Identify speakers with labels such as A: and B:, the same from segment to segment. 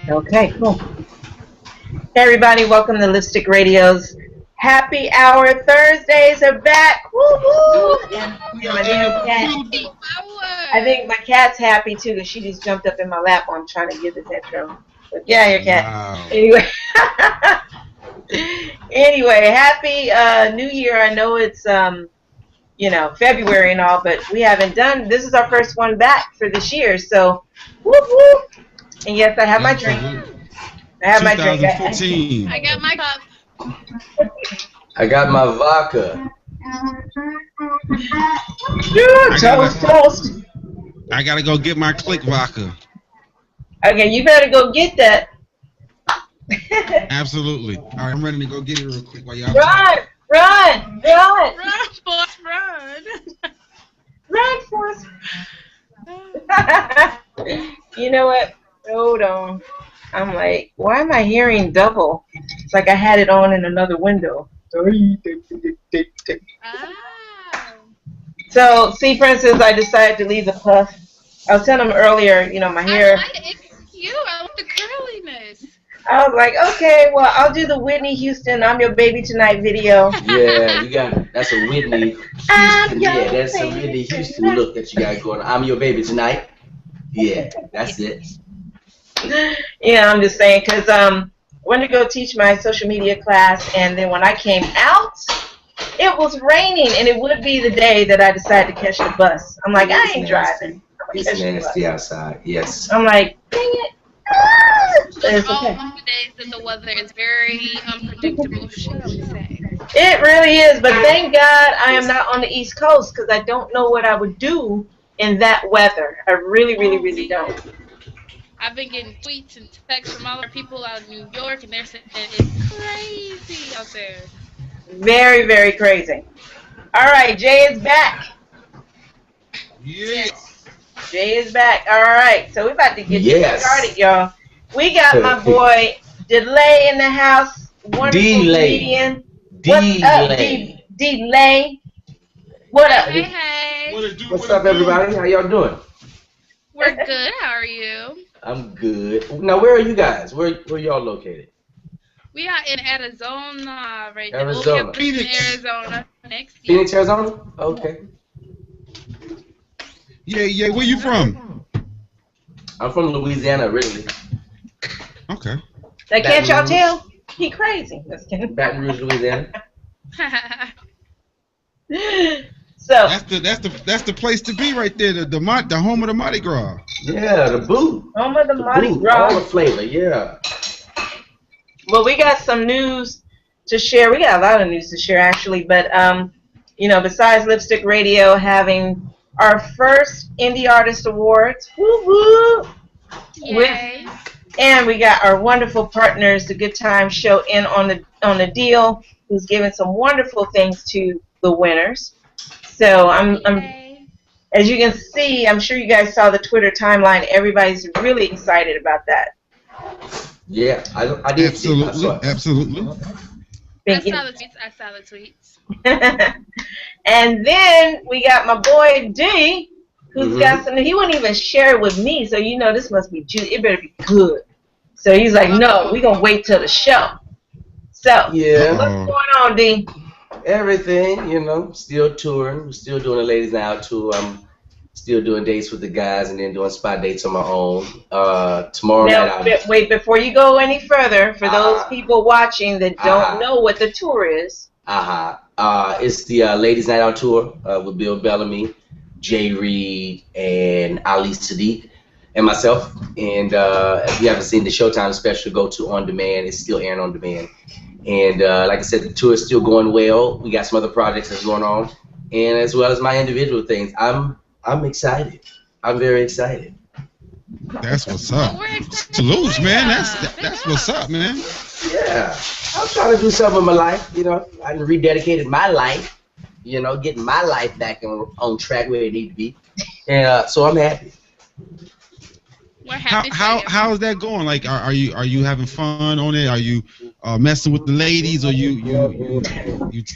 A: Okay, cool. Hey everybody, welcome to Lipstick Radio's Happy Hour. Thursdays are back. Woo-hoo! And my damn cat. I think my cat's happy too because she just jumped up in my lap while I'm trying to give this intro. But yeah, your cat.
B: Wow.
A: Anyway. Anyway, happy New Year. I know it's February and all, but we haven't done. This is our first one back for this year, so whoop whoop. And yes, I have my drink. I have my drink.
C: I got my cup.
D: I got my vodka.
A: Toast.
B: I gotta go get my click vodka.
A: Okay, you better go get that.
B: Absolutely. All right, I'm ready to go get it real quick while y'all
A: Run,
C: Force, run.
A: Run, Force. You know what? Hold on. I'm like, why am I hearing double? It's like I had it on in another window. So, see, for instance, I decided to leave the puff. I was telling him earlier, my hair.
C: It's cute. I like the curliness.
A: I was like, okay, well, I'll do the Whitney Houston "I'm Your Baby Tonight" video.
D: Yeah, that's a Whitney Houston. Yeah, that's a Whitney Houston look that you got going on. I'm your baby tonight. Yeah, that's it.
A: Yeah, I'm just saying, because I went to go teach my social media class, and then when I came out, it was raining, and it would be the day that I decided to catch the bus. I'm like, I ain't driving.
D: It's nasty outside, yes.
A: I'm like, dang it. It's
C: All
A: okay.
C: of the days that the weather is very unpredictable, shall we say.
A: It really is, but thank God I am not on the East Coast, because I don't know what I would do in that weather. I really, really, really don't.
C: I've been getting tweets and texts from other people out of New York, and they're saying that it's crazy out there.
A: Very, very crazy. All right, Jay is back.
B: Yeah.
A: Jay is back. All right, so we're about to get this started, y'all. We got my boy Delay in the house. Wonderful comedian. What's up, Delay? What up?
C: Hey.
D: What's up, everybody? How y'all doing?
C: We're good. How are you?
D: I'm good. Now, where are you guys? Where y'all located?
C: We are in Arizona right now.
D: Arizona.
C: We'll be in Arizona next year.
D: Phoenix, Arizona? Okay.
B: Yeah. Where you from?
D: I'm from Louisiana originally.
B: Okay.
A: That can't y'all tell? He crazy. Just kidding.
D: Baton Rouge, Louisiana.
A: So
B: That's the place to be right there. The home of the Mardi Gras.
D: Yeah, the boot.
A: home of the Mardi
D: Boot,
A: Gras.
D: all the flavor, yeah.
A: Well, we got some news to share. We got a lot of news to share, actually. But, besides Lipstick Radio having our first Indie Artist Awards, woo-woo,
C: Yay.
A: and we got our wonderful partners, the Good Tymez Show, in on the deal, who's giving some wonderful things to the winners. So I'm as you can see, I'm sure you guys saw the Twitter timeline. Everybody's really excited about that.
D: Yeah, I did.
B: Absolutely.
C: I saw the tweets.
A: And then we got my boy D, who's got something. He wouldn't even share it with me, so this must be juicy. It better be good. So he's like, no, we're going to wait till the show. So, what's going on, D?
D: Everything, still touring. We're still doing the Ladies Night Out tour. I'm still doing dates with the guys and then doing spot dates on my own. Tomorrow night.
A: Wait, before you go any further, for those people watching that don't know what the tour is.
D: It's the Ladies Night Out tour with Bill Bellamy, Jay Reed, and Ali Sadiq, and myself. And if you haven't seen the Showtime special, go to On Demand. It's still airing on demand. And like I said, the tour is still going well. We got some other projects that's going on, and as well as my individual things. I'm excited. I'm very excited.
B: That's what's up. Salute, man. That's what's up, man.
D: Yeah, I'm trying to do something with my life. I rededicated my life. Getting my life back on track where it need to be, and so I'm happy.
C: We're happy.
B: How's that going? Like, are you having fun on it? Are you messing with the ladies, or you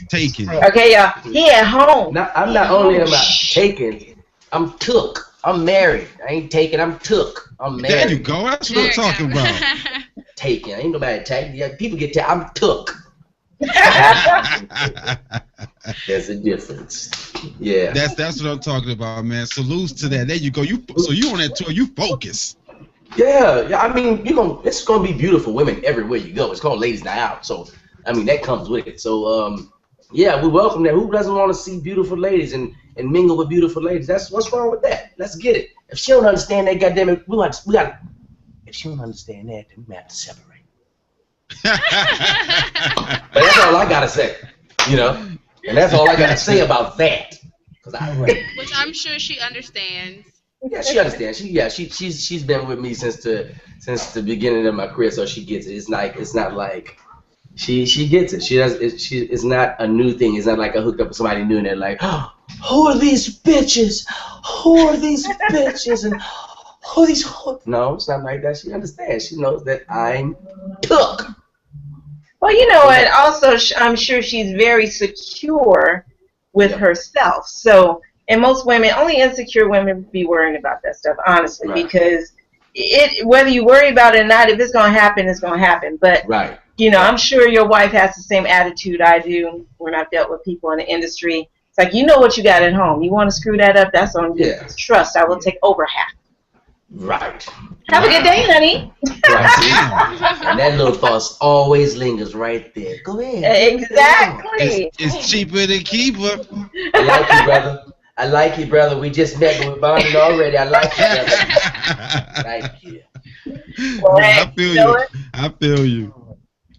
B: taking?
A: Okay, y'all. He at home.
D: I'm not only am I taking, I'm took. I'm married. I ain't taking. I'm took. I'm married.
B: There you go. That's what I'm talking about.
D: Taking. Ain't nobody taking. Yeah, people get taken. I'm took. There's a difference. Yeah.
B: That's what I'm talking about, man. Salutes to that. There you go. So you on that tour? You focus.
D: Yeah. I mean, it's gonna be beautiful women everywhere you go. It's called Ladies Night Out. So I mean, that comes with it. So yeah, we welcome that. Who doesn't want to see beautiful ladies and mingle with beautiful ladies? That's what's wrong with that. Let's get it. If she don't understand that, goddamn it, we got. If she don't understand that, then we have to separate. But that's all I gotta say, and that's all I gotta say about that.
C: Which I'm sure she understands.
D: Yeah, she understands. She's been with me since the beginning of my career, so she gets it. It's not like she gets it. It's not a new thing. It's not like I hooked up with somebody new and they're like, oh, who are these bitches? Who are these bitches? And who are these? No, it's not like that. She understands. She knows that I'm took.
A: Well, you know what? Also, I'm sure she's very secure with herself. So, and most women, only insecure women, be worrying about that stuff, honestly, because whether you worry about it or not, if it's going to happen, it's going to happen. But, I'm sure your wife has the same attitude I do when I've dealt with people in the industry. It's like, you know what you got at home. You want to screw that up, that's on you. Yeah. Trust, I will take over half.
D: Right.
A: Have a good day, honey.
D: Right. And that little thought always lingers right there. Go ahead.
A: Exactly.
B: It's cheaper to keep her.
D: I like you, brother. I like you, brother. We just met, but we're bonded already. I like you, brother. Thank you.
A: Well,
B: I feel you.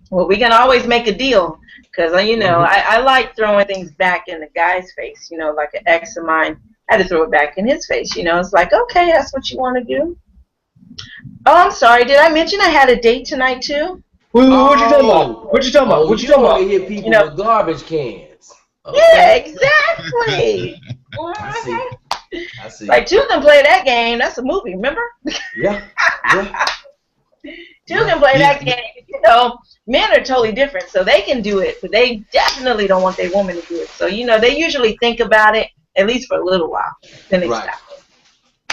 A: Well, we can always make a deal. Because, I like throwing things back in the guy's face. Like an ex of mine. I had to throw it back in his face, It's like, okay, that's what you want to do. Oh, I'm sorry. Did I mention I had a date tonight too?
D: What you talking about? What you talking about? What you talking about? You hear people with garbage cans.
A: Okay. Yeah, exactly.
D: I see.
A: Like two can play that game. That's a movie, remember?
D: Yeah.
A: Two can play that game. Men are totally different, so they can do it, but they definitely don't want their woman to do it. So they usually think about it. At least for a little while, then they stop.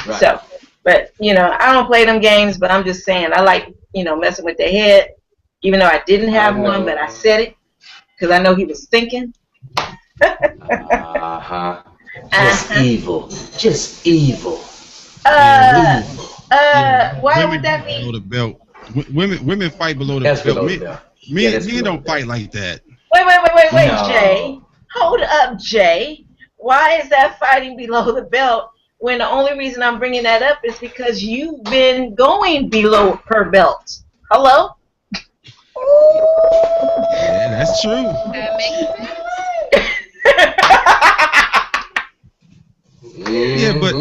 A: Right. So, but I don't play them games. But I'm just saying, I like messing with their head, even though I didn't have one, but I said it because I know he was thinking.
D: Evil, just evil.
A: Why would that be?
B: Below the belt. Women fight below the belt. Men don't fight like that.
A: Wait, no. Jay. Hold up, Jay. Why is that fighting below the belt when the only reason I'm bringing that up is because you've been going below her belt? Hello?
B: Yeah, that's true.
C: That makes sense.
B: Yeah, but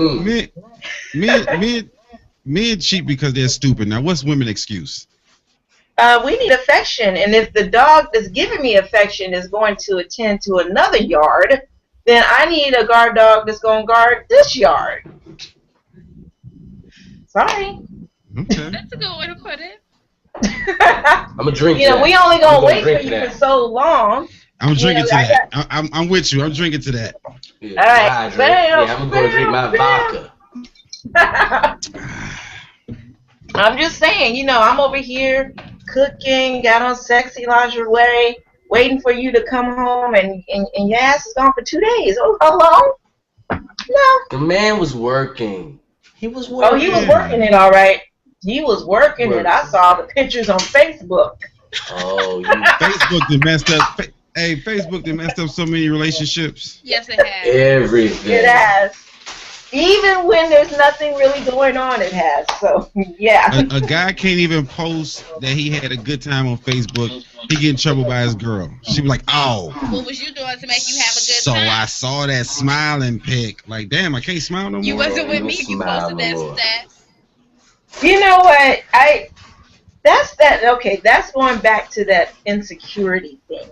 B: men cheat because they're stupid. Now, what's women's excuse?
A: We need affection, and if the dog that's giving me affection is going to attend to another yard, then I need a guard dog that's going to guard this yard. Sorry.
B: Okay.
C: That's a good way to put it.
D: I'm going to drink that.
A: We only going to wait for you for so long.
B: I'm drinking to that. I'm with you. I'm drinking to that.
D: Yeah, all right. I'm going to drink my vodka.
A: I'm just saying, I'm over here cooking, got on sexy lingerie, waiting for you to come home, and your ass is gone for 2 days. Oh, hello? No.
D: The man was working. He was working.
A: Oh, he was working it, all right. He was working it. I saw the pictures on Facebook.
D: Oh,
B: Facebook done messed up. Hey, Facebook done messed up so many relationships.
C: Yes, it has.
D: Everything.
A: It has. Even when there's nothing really going on, it has. So, yeah.
B: A guy can't even post that he had a good time on Facebook. He get in trouble by his girl. She be like, oh.
C: What was you doing to make you have a good
B: so
C: time?
B: So I saw that smiling pic. Like, damn, I can't smile no more.
C: You wasn't with me. You posted that stats.
A: You know what? That's going back to that insecurity thing,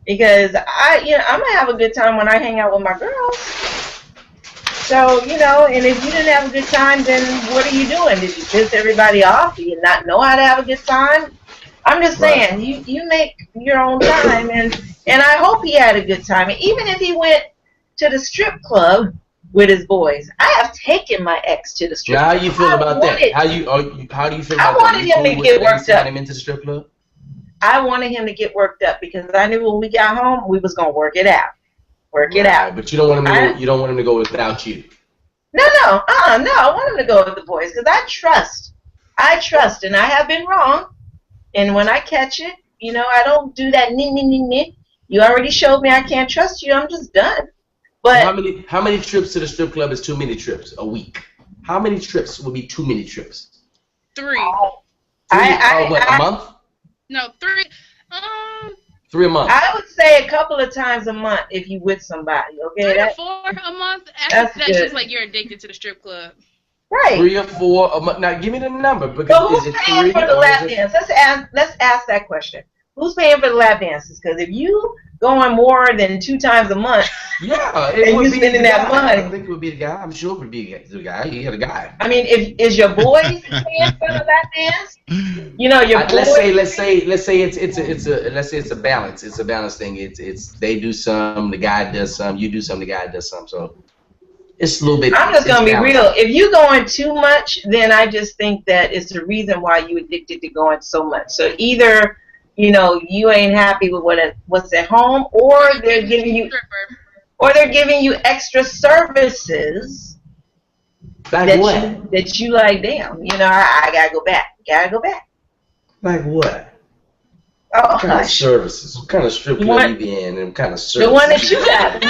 A: because I'm going to have a good time when I hang out with my girls. So, and if you didn't have a good time, then what are you doing? Did you piss everybody off? Do you not know how to have a good time? I'm just saying, you make your own time, and I hope he had a good time. And even if he went to the strip club with his boys. I have taken my ex to the strip
D: Now,
A: club.
D: how you feel about that? How do you feel
A: I
D: about that?
A: wanted him to get worked up.
D: Him into the strip club?
A: I wanted him to get worked up because I knew when we got home we was gonna work it out. It out.
D: But you don't want him to. You don't want him to go without you.
A: No. I want him to go with the boys because I trust, and I have been wrong. And when I catch it, I don't do that. You already showed me I can't trust you. I'm just done. But
D: how many trips to the strip club is too many trips a week? How many trips would be too many trips?
C: 3.
D: A month?
C: No, 3.
D: 3 a month.
A: I would say a couple of times a month if you with somebody. Okay,
C: 3 or 4 a month. After that's just like you're addicted to the strip club.
A: Right.
D: 3 or 4 a month. Now give me the number because
A: so who's paying for the lap dance? Let's ask that question. Who's paying for the lap dances? Because if you going more than 2 times a month,
D: it
A: would be spending that money.
D: I think it would be the guy. I'm sure it would be the guy. You got a guy.
A: I mean, is your boys paying for the lap dance? Your boys.
D: Let's say it's a balance. It's a balance thing. It's they do some, the guy does some, you do some, the guy does some. So it's a little bit.
A: I'm just gonna be real. If you going too much, then I just think that it's the reason why you addicted to going so much. So either you ain't happy with what's at home, or they're giving you extra services that you like. Damn, I gotta go back.
D: Like what?
A: Oh,
D: what kind of services? What kind of strip club you be in? And what kind of services?
A: The one that you got.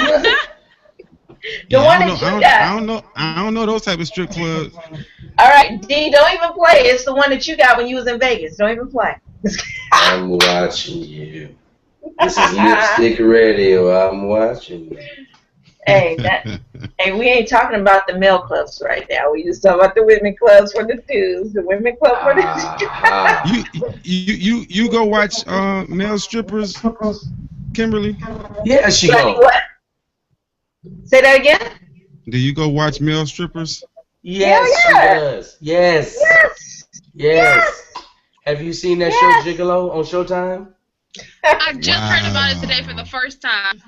B: I don't know those type of strip clubs.
A: All right, D, don't even play. It's the one that you got when you was in Vegas. Don't even play.
D: I'm watching you. This is Lipstick Radio. I'm watching you.
A: Hey, we ain't talking about the male clubs right now. We just talking about the women clubs for the dudes. The women club for the
B: dudes. You go watch male strippers, Khymberlee?
D: Yeah, she go.
A: What? Say that again.
B: Do you go watch male strippers?
D: Yes, she does. Yes. Have you seen that show Gigolo on Showtime?
C: I just heard about it today for the first time.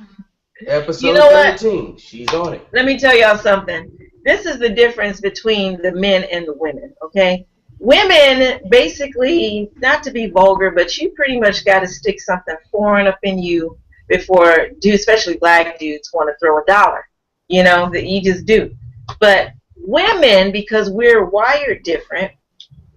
D: Episode 13. She's on it.
A: Let me tell y'all something. This is the difference between the men and the women, okay? Women, basically, not to be vulgar, but you pretty much got to stick something foreign up in you before, especially black dudes, want to throw a dollar. That you just do. But women, because we're wired different,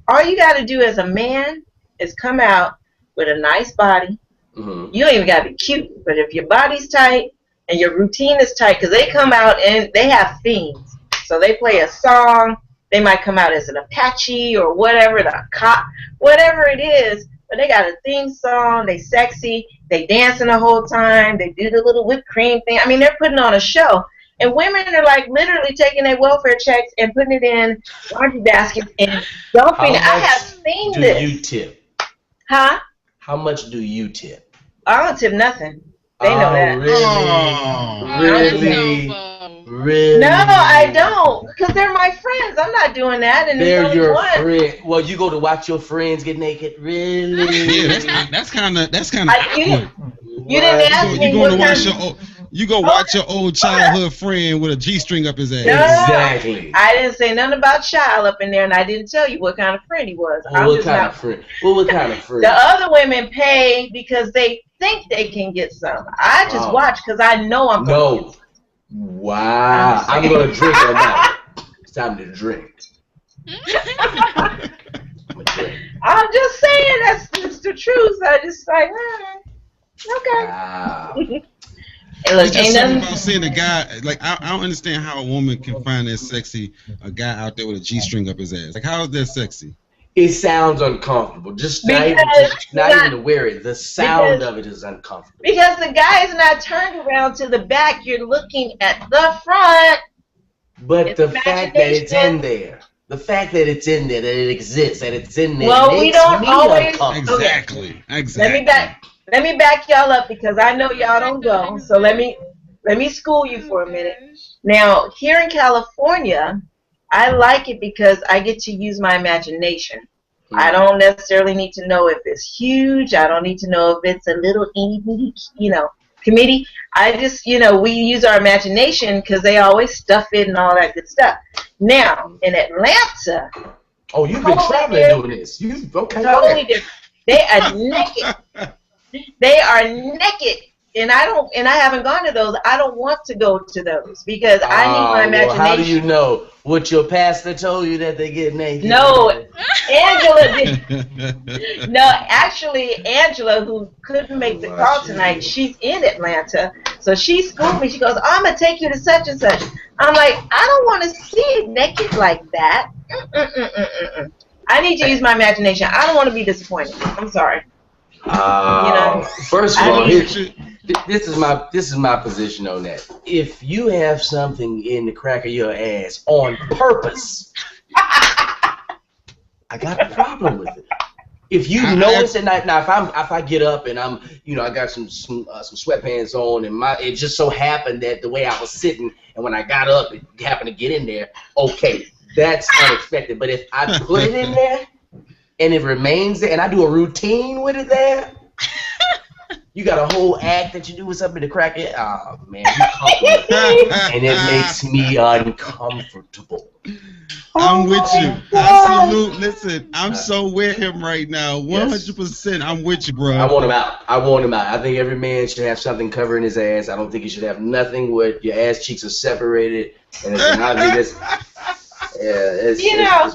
A: all you got to do as a man is come out with a nice body. Mm-hmm. You don't even got to be cute, but if your body's tight and your routine is tight, because they come out and they have themes. So they play a song. They might come out as an Apache or whatever, the cop, whatever it is. But they got a theme song. They sexy. They dancing the whole time. They do the little whipped cream thing. I mean, they're putting on a show. And women are like literally taking their welfare checks and putting it in laundry baskets and dumping it. I have seen this.
D: How much do you tip?
A: Huh?
D: How much do you tip?
A: I don't tip nothing. They know that.
D: Really?
A: No, I don't. Because they're my friends. I'm not doing that. And
D: they're your friend. Well, you go to watch your friends get naked. Really?
B: Yeah, that's kind of.
A: You didn't ask me.
B: You go watch your old childhood friend with a G-string up his ass.
A: No,
D: exactly.
A: I didn't say nothing about child up in there, and I didn't tell you what kind of friend he was.
D: What kind of friend?
A: The other women pay because they think they can get some. I just watch because I know I'm going to get some.
D: Wow. I'm going to drink on that. It's time to drink.
A: I'm just saying that's the truth. I just like, okay.
D: Wow.
A: Hey, look,
B: it's just something about seeing a guy, like, I don't understand how a woman can find that sexy, a guy out there with a G-string up his ass. Like, how is that sexy?
D: It sounds uncomfortable. Not even to wear it. The sound of it is uncomfortable.
A: Because the guy is not turned around to the back. You're looking at the front.
D: But the fact that it's in there. The fact that it's in there, that it exists, that it's in there.
A: Well, we don't always.
B: Exactly.
A: Let me back y'all up because I know y'all don't go. So let me school you for a minute. Now, here in California, I like it because I get to use my imagination. I don't necessarily need to know if it's huge. I don't need to know if it's a little itty bitty, committee. I just, we use our imagination because they always stuff it and all that good stuff. Now, in Atlanta.
D: Oh, you've been traveling doing this. Okay.
A: Totally different. They are naked. They are naked. And I haven't gone to those. I don't want to go to those because I need my imagination.
D: Well, how do you know? What your pastor told you that they get naked?
A: No, Angela did. No, actually, Angela, who couldn't make the call tonight, she's in Atlanta. So she schooled me. She goes, I'm going to take you to such and such. I'm like, I don't want to see it naked like that. I need to use my imagination. I don't want to be disappointed. I'm sorry.
D: First of all, this is my position on that. If you have something in the crack of your ass on purpose, I got a problem with it. If you notice at night, now if I get up and I'm, I got some sweatpants on and it just so happened that the way I was sitting and when I got up it happened to get in there, okay, that's unexpected. But if I put it in there and it remains there and I do a routine with it there, you got a whole act that you do with something to crack it. Oh man, and it makes me uncomfortable.
B: I'm with you. Absolutely. Listen, I'm so with him right now. 100%. I'm with you, bro.
D: I want him out. I think every man should have something covering his ass. I don't think he should have nothing where your ass cheeks are separated. And it's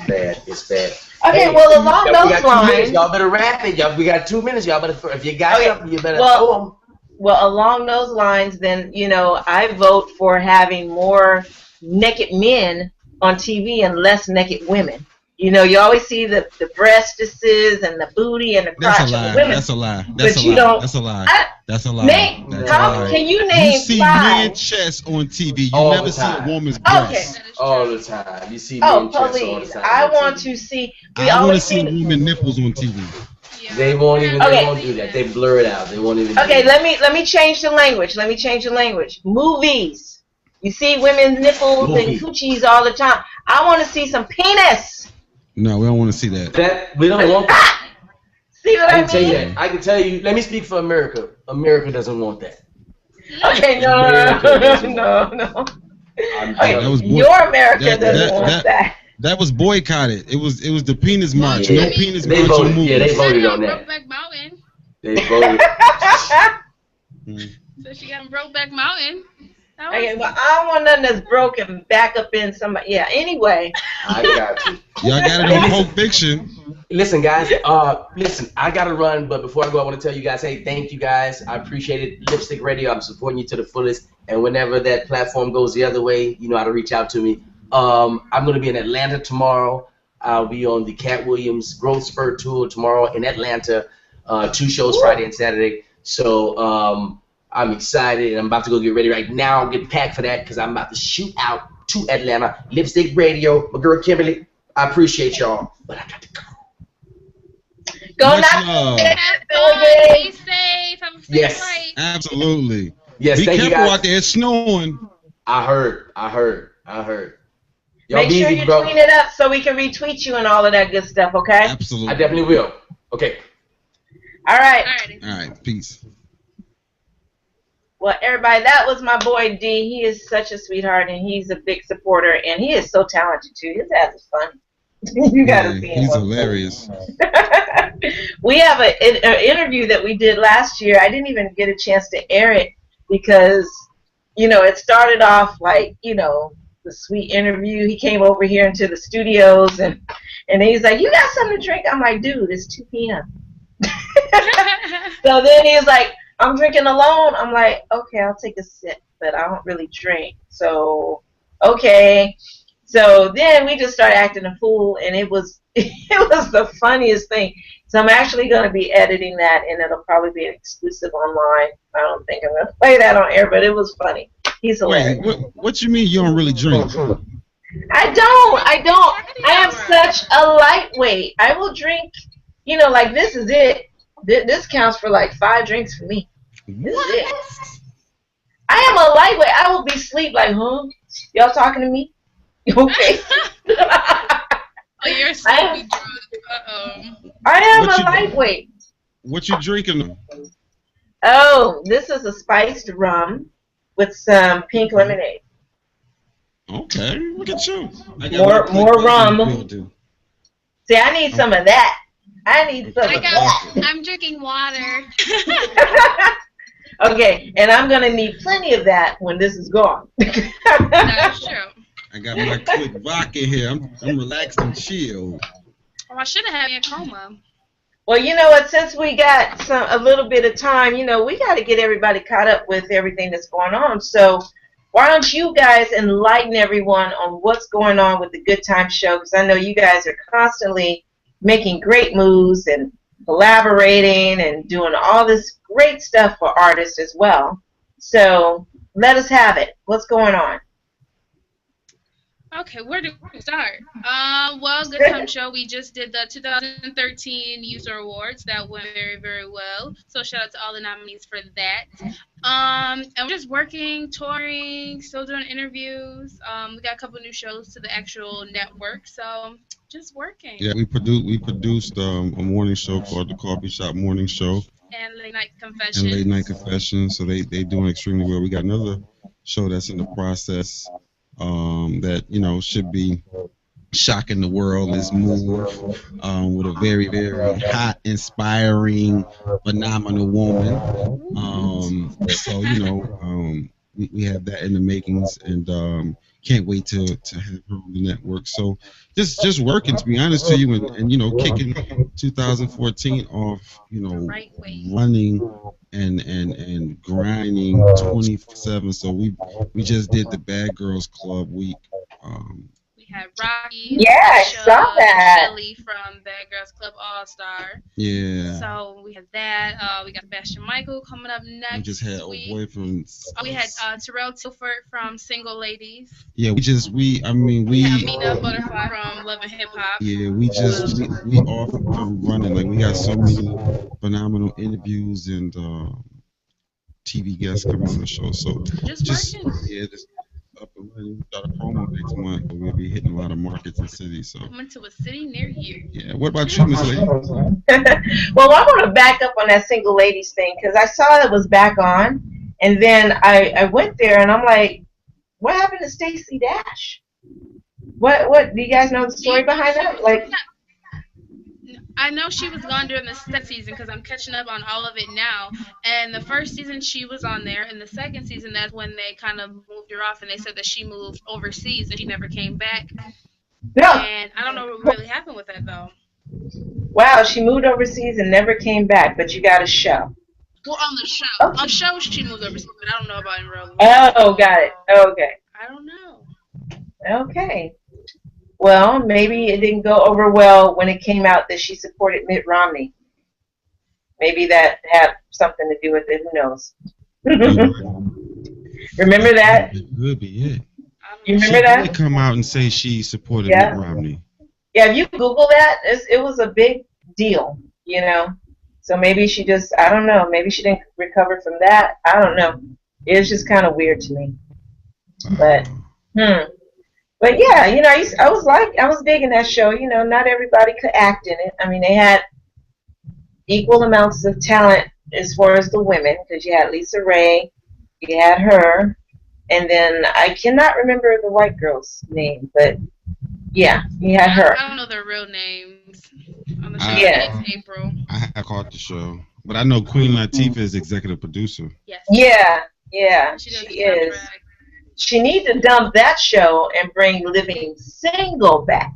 D: bad. It's bad.
A: Okay, well, along those lines,
D: y'all better wrap it. We got 2 minutes. Y'all better, if you got something, you better throw them.
A: Well, along those lines, then, I vote for having more naked men on TV and less naked women. You always see the breastises and the booty and the crotch of the women.
B: That's a lie.
A: That's a lie.
B: That's a lie.
A: Can you name
B: You see
A: 5?
B: men's chest on TV. You never see a woman's breast.
A: Okay.
D: All the time. You see men's chest all the time.
A: I want to see.
B: I want to see women nipples on TV.
D: Yeah. They won't do that. They blur it out. They won't even.
A: Okay, let me change the language. Movies. You see women's nipples and coochies all the time. I want to see some penis.
B: No, we don't want to see that.
D: We don't want that.
A: See what I mean?
D: Tell you that. I can tell you. Let me speak for America. America doesn't want that.
A: Okay, no. Your America doesn't want that.
B: That was boycotted. It was the penis march. No penis march on movies.
D: Yeah, they voted on that.
C: Brokeback Mountain.
D: They voted.
C: So she got Brokeback Mountain.
A: Okay, well, I don't want nothing that's broken back up in somebody. Yeah, anyway.
D: I got you.
B: Y'all got it on Pulp Fiction.
D: Listen, guys. I got to run, but before I go, I want to tell you guys, hey, thank you guys. I appreciate it. Lipstick Radio, I'm supporting you to the fullest. And whenever that platform goes the other way, you know how to reach out to me. I'm going to be in Atlanta tomorrow. I'll be on the Cat Williams Growth Spurt Tour tomorrow in Atlanta. 2 shows, Friday and Saturday. So, I'm excited, and I'm about to go get ready right now. Get packed for that because I'm about to shoot out to Atlanta. Lipstick Radio, my girl Khymberlee. I appreciate y'all, but I got to go.
A: Go
B: now.
C: Be safe. Have a safe
D: Yes.
C: flight.
B: Absolutely.
D: Yes,
B: Be
D: thank you
B: careful
D: guys.
B: out there. It's snowing.
D: I heard. Y'all
A: Make sure
D: busy,
A: you
D: bro.
A: clean it up so we can retweet you and all of that good stuff, okay?
B: Absolutely.
D: I definitely will. Okay.
A: All right.
B: All right. Peace.
A: Well, everybody, that was my boy D. He is such a sweetheart, and he's a big supporter, and he is so talented, too. His ass is funny. You got to see him.
B: He's hilarious.
A: We have an interview that we did last year. I didn't even get a chance to air it because, it started off like, the sweet interview. He came over here into the studios, and he's like, you got something to drink? I'm like, dude, it's 2 p.m. So then he's like, I'm drinking alone. I'm like, okay, I'll take a sip, but I don't really drink. So, okay. So then we just started acting a fool, and it was the funniest thing. So I'm actually going to be editing that, and it'll probably be an exclusive online. I don't think I'm going to play that on air, but it was funny. He's hilarious.
B: Wait, what you mean you don't really drink?
A: I don't. I am such a lightweight. I will drink, like this is it. This counts for like 5 drinks for me. This is it. I am a lightweight. I will be asleep like, huh? Y'all talking to me? Okay.
C: Oh, you're sleepy drunk.
A: I am a lightweight.
B: What you drinking?
A: Oh, this is a spiced rum with some pink lemonade.
B: Okay, look at you. I got
A: More rum. See, I need some of that. I need some of that.
C: I'm drinking water.
A: Okay, and I'm gonna need plenty of that when this is gone.
C: That's true.
B: I got my quick vodka here. I'm relaxed and chill.
C: Oh, I should have had me a coma.
A: Well, you know what? Since we got a little bit of time, you know, we got to get everybody caught up with everything that's going on. So why don't you guys enlighten everyone on what's going on with the Good Tymez Show? Because I know you guys are constantly making great moves and collaborating and doing all this great stuff for artists as well. So let us have it. What's going on?
C: Okay, where do we start? Well, Good Tymez Show, we just did the 2013 User Awards. That went very, very well. So shout out to all the nominees for that. And we're just working, touring, still doing interviews. We got a couple new shows to the actual network. So just working.
B: Yeah, we produced a morning show called the Coffee Shop Morning Show.
C: And Late Night Confessions.
B: So they doing extremely well. We got another show that's in the process. That should be shocking the world. Is Move with a very, very hot, inspiring, phenomenal woman. So we have that in the makings, and can't wait to have her on the network. So just working, to be honest to you, and kicking 2014 off, running and grinding 24/7. So we just did the Bad Girls Club week.
C: We had Rocky.
A: Yeah, I saw that.
C: Shelly from Bad Girls Club All Star.
B: Yeah.
C: So we had that. We got Sebastian Michael coming up next.
B: We just had
C: week.
B: Old Boy from.
C: We had Terrell Tilford from Single Ladies.
B: Yeah, we
C: had Mina Butterfly from Love and Hip Hop.
B: Yeah, we off and running. Like, we got so many phenomenal interviews and TV guests coming on the show. So just up and running. We got a promo next month, but we'll be hitting a lot of markets and cities. So
C: coming to a city near you.
B: Yeah. What about you, Miss Lady?
A: Well, I want to back up on that Single Ladies thing, because I saw it was back on, and then I went there and I'm like, what happened to Stacey Dash? What do you guys know the story behind that? Like,
C: I know she was gone during the second season because I'm catching up on all of it now. And the first season she was on there, and the second season that's when they kind of moved her off, and they said that she moved overseas and she never came back.
A: No.
C: And I don't know what really happened with that though.
A: Wow, she moved overseas and never came back, but you got a show.
C: Well, on the show.
A: Oh.
C: On the show she moved overseas, but I don't know about in real life.
A: Oh, got it. Okay.
C: I don't know.
A: Okay. Well, maybe it didn't go over well when it came out that she supported Mitt Romney. Maybe that had something to do with it. Who knows? Remember that?
B: It could be it.
A: You remember that?
B: She did come out and say she supported Mitt Romney.
A: Yeah, if you Google that, it was a big deal, So maybe she just, I don't know, maybe she didn't recover from that. I don't know. It was just kind of weird to me. But, But yeah, I was digging that show. Not everybody could act in it. I mean, they had equal amounts of talent as far as the women, because you had Lisa Ray, you had her, and then I cannot remember the white girl's name, but yeah, you had her.
C: I don't know their real names on the show. It's April.
B: I have caught the show, but I know Queen Latifah is executive producer.
C: Yes.
A: Yeah, she is. She needs to dump that show and bring Living Single back.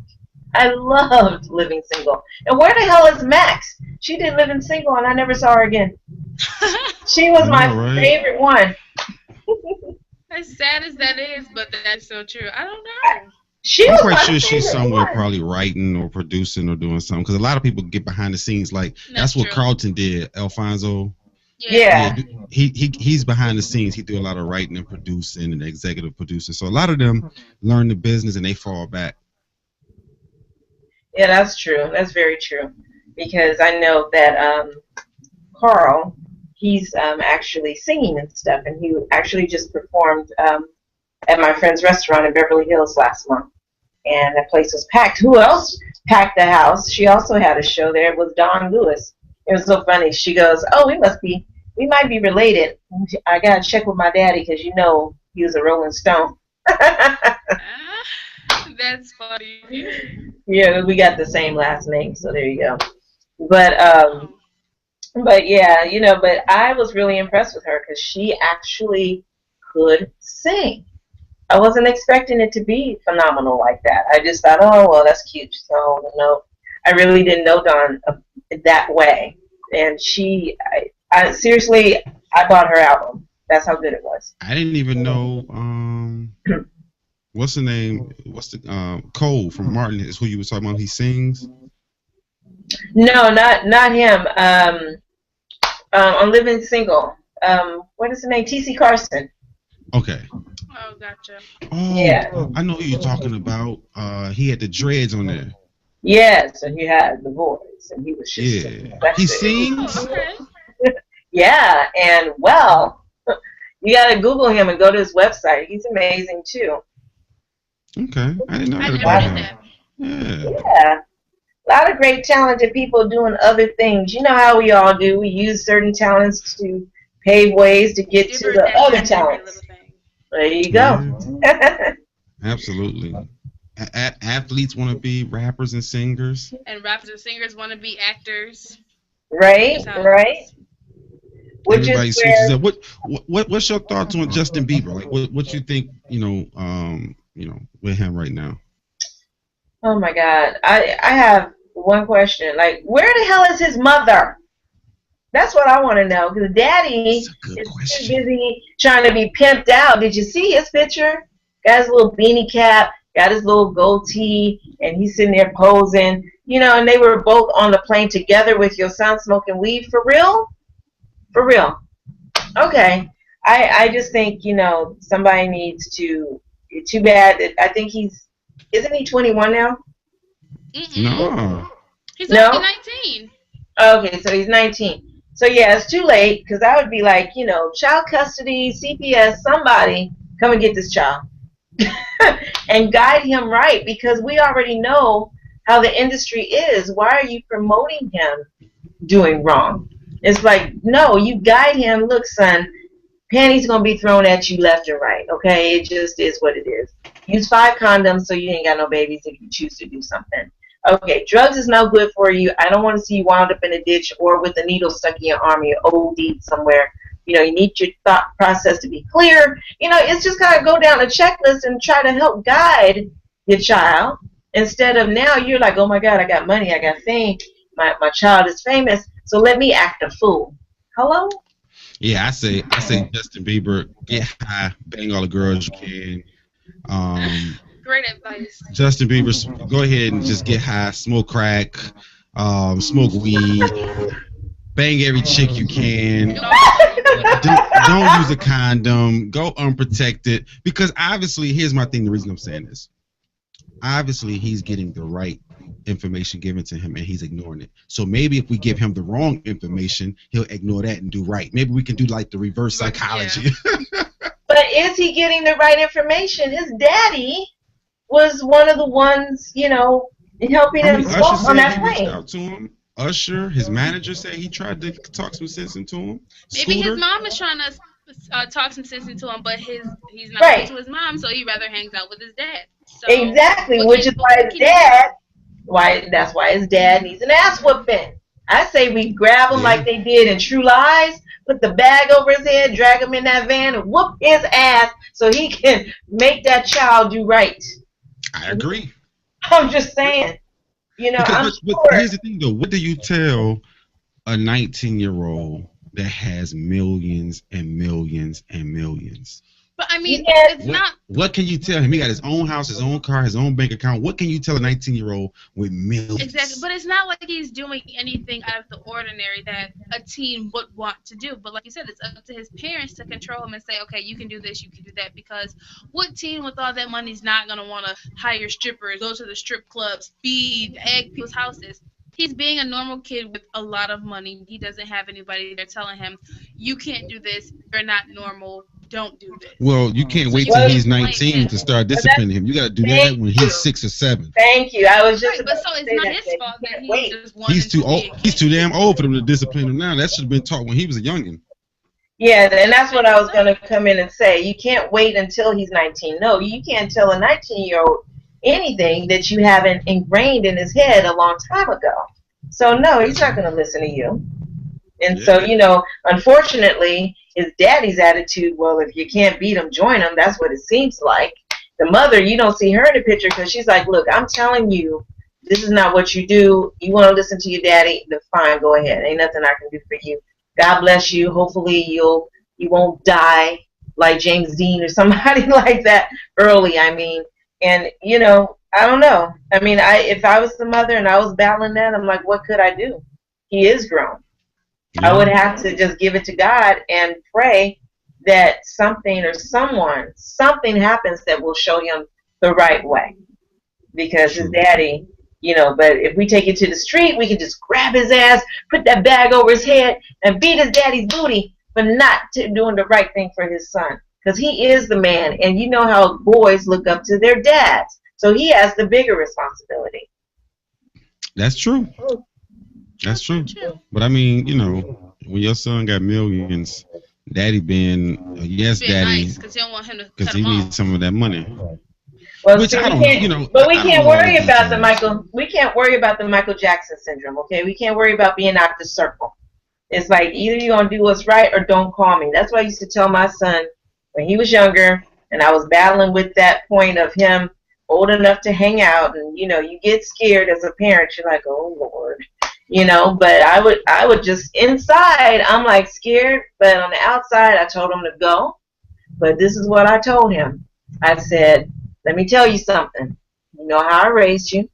A: I loved Living Single. And where the hell is Max? She did Living Single, and I never saw her again. She was my favorite one.
C: As sad as that is, but that's so true. I don't know.
B: I'm quite sure she's somewhere probably writing or producing or doing something, because a lot of people get behind the scenes. Like, that's what Carlton did, Alfonso.
A: Yeah.
B: He's behind the scenes. He do a lot of writing and producing and executive producer. So a lot of them learn the business and they fall back.
A: Yeah, that's true. That's very true. Because I know that Carl, he's actually singing and stuff, and he actually just performed at my friend's restaurant in Beverly Hills last month. And that place was packed. Who else packed the house? She also had a show there. It was Dawn Lewis. It was so funny. She goes, "Oh, we must be we might be related. I gotta check with my daddy because you know he was a Rolling Stone.
C: That's funny.
A: Yeah, we got the same last name, so there you go. But yeah, you know, but I was really impressed with her because she actually could sing. I wasn't expecting it to be phenomenal like that. I just thought, oh, well, that's cute. So, no, I really didn't know Dawn that way. And I seriously, I bought her album. That's how good it was.
B: I didn't even know, what's the name? What's the, Cole from Martin is who you were talking about. He sings?
A: No, not him. On Living Single. What is the name? T.C. Carson.
B: Okay.
C: Oh, gotcha.
B: Oh,
A: yeah.
B: I know who you're talking about. He had the dreads on there.
A: Yes, and he had the voice, and he was just
B: he sings.
C: Oh, okay.
A: Yeah, and well, you got to Google him and go to his website. He's amazing too.
B: Okay, I didn't know
C: I
B: about
C: never
B: him.
C: did that.
A: Yeah, a lot of great talented people doing other things. You know how we all do. We use certain talents to pave ways to get to the other talents. There you go.
B: Yeah. Absolutely. Athletes want to be rappers and singers.
C: And rappers and singers want to be actors.
A: Right. Which
B: Everybody
A: is where,
B: switches up. What's your thoughts on Justin Bieber? Like, what you think? You know, with him right now.
A: Oh my God, I have one question. Like, where the hell is his mother? That's what I want to know. Because Daddy is too busy trying to be pimped out. Did you see his picture? Got his little beanie cap, got his little goatee, and he's sitting there posing. You know, and they were both on the plane together with your son smoking weed. For real? For real. Okay. I just think, you know, somebody needs to. Too bad. I think isn't he 21 now?
B: No.
C: He's only 19.
A: Okay, so he's 19. So yeah, it's too late because I would be like, you know, child custody, CPS, somebody come and get this child and guide him right, because we already know how the industry is. Why are you promoting him doing wrong? It's like, no, you guide him. Look, son, panties gonna be thrown at you left and right. Okay, it just is what it is. Use 5 condoms so you ain't got no babies if you choose to do something. Okay, drugs is no good for you. I don't want to see you wound up in a ditch or with a needle stuck in your arm, you're OD somewhere. You know, you need your thought process to be clear. You know, it's just gotta go down a checklist and try to help guide your child, instead of now you're like, oh my God, I got money, I got fame, my child is famous, so let me act a fool. Hello?
B: Yeah, I say Justin Bieber, get high, bang all the girls you can.
C: Great advice.
B: Justin Bieber, go ahead and just get high, smoke crack, smoke weed, bang every chick you can. Don't use a condom. Go unprotected. Because obviously, here's my thing. The reason I'm saying this. Obviously, he's getting the right information given to him and he's ignoring it. So maybe if we give him the wrong information, he'll ignore that and do right. Maybe we can do like the reverse psychology.
A: Yeah. But is he getting the right information? His daddy was one of the ones, you know, helping him walk on that plane.
B: Reached out to him. Usher, his manager, said he tried to talk some sense into him.
C: Maybe his mom is trying to talk some sense into him, but he's not right to his mom, so he rather hangs out with his dad. So
A: exactly, which is why that's why his dad needs an ass whooping. I say we grab him like they did in True Lies, put the bag over his head, drag him in that van, and whoop his ass so he can make that child do right.
B: I agree.
A: I'm just saying. You know,
B: but here's the thing, though. What do you tell a 19-year-old that has millions and millions and millions?
C: But I mean, it's not.
B: What can you tell him? He got his own house, his own car, his own bank account. What can you tell a 19-year-old with millions?
C: Exactly, but it's not like he's doing anything out of the ordinary that a teen would want to do. But like you said, it's up to his parents to control him and say, okay, you can do this, you can do that. Because what teen with all that money is not going to want to hire strippers, go to the strip clubs, feed, egg people's houses? He's being a normal kid with a lot of money. He doesn't have anybody there telling him, you can't do this, you're not normal, don't do this.
B: Well, you can't wait till he's 19 to start disciplining him. You got to do that when he's 6 or 7.
A: Thank you. I was just
C: but so it's not his fault that he just wanted
B: He's too old. He's too damn old for them to discipline him now. That should have been taught when he was a youngin'.
A: Yeah, and that's what I was going to come in and say. You can't wait until he's 19. No, you can't tell a 19-year-old anything that you haven't ingrained in his head a long time ago. So, no, he's not going to listen to you. And so, unfortunately, his daddy's attitude, well, if you can't beat him, join him. That's what it seems like. The mother, you don't see her in the picture because she's like, look, I'm telling you, this is not what you do. You want to listen to your daddy, then fine, go ahead. Ain't nothing I can do for you. God bless you. Hopefully you won't die like James Dean or somebody like that early, I mean. And, I don't know. I mean, if I was the mother and I was battling that, I'm like, what could I do? He is grown. I would have to just give it to God and pray that something or something happens that will show him the right way. Because his daddy, but if we take it to the street, we can just grab his ass, put that bag over his head, and beat his daddy's booty for not doing the right thing for his son. Because he is the man, and you know how boys look up to their dads. So he has the bigger responsibility.
B: That's true. That's true. But I mean, when your son got millions, daddy being yes, daddy,
C: because he don't want him to,
B: because he needs some of that money.
A: Well, which I don't, but we can't worry about the Michael. We can't worry about the Michael Jackson syndrome. Okay, we can't worry about being out the circle. It's like either you're gonna do what's right or don't call me. That's what I used to tell my son when he was younger, and I was battling with that point of him old enough to hang out, and you get scared as a parent. You're like, oh Lord. But I would just inside, I'm like scared, but on the outside, I told him to go. But this is what I told him. I said, let me tell you something. You know how I raised you.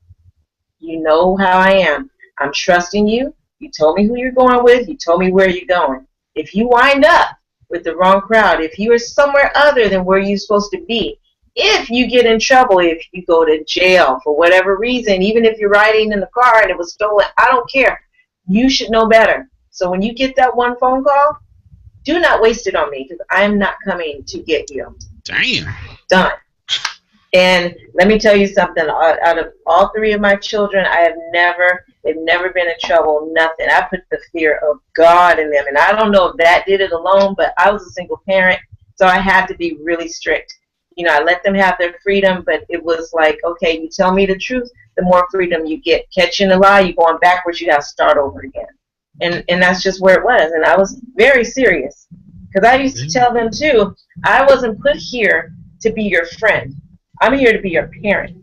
A: You know how I am. I'm trusting you. You told me who you're going with. You told me where you're going. If you wind up with the wrong crowd, if you are somewhere other than where you're supposed to be, if you get in trouble, if you go to jail for whatever reason, even if you're riding in the car and it was stolen, I don't care. You should know better. So when you get that one phone call, do not waste it on me because I'm not coming to get you.
B: Damn.
A: Done. And let me tell you something. Out of all three of my children, they've never been in trouble, nothing. I put the fear of God in them. And I don't know if that did it alone, but I was a single parent, so I had to be really strict. I let them have their freedom, but it was like, okay, you tell me the truth, the more freedom you get. Catching a lie, you're going backwards, you got to start over again. And that's just where it was. And I was very serious because I used to tell them, too, I wasn't put here to be your friend. I'm here to be your parent.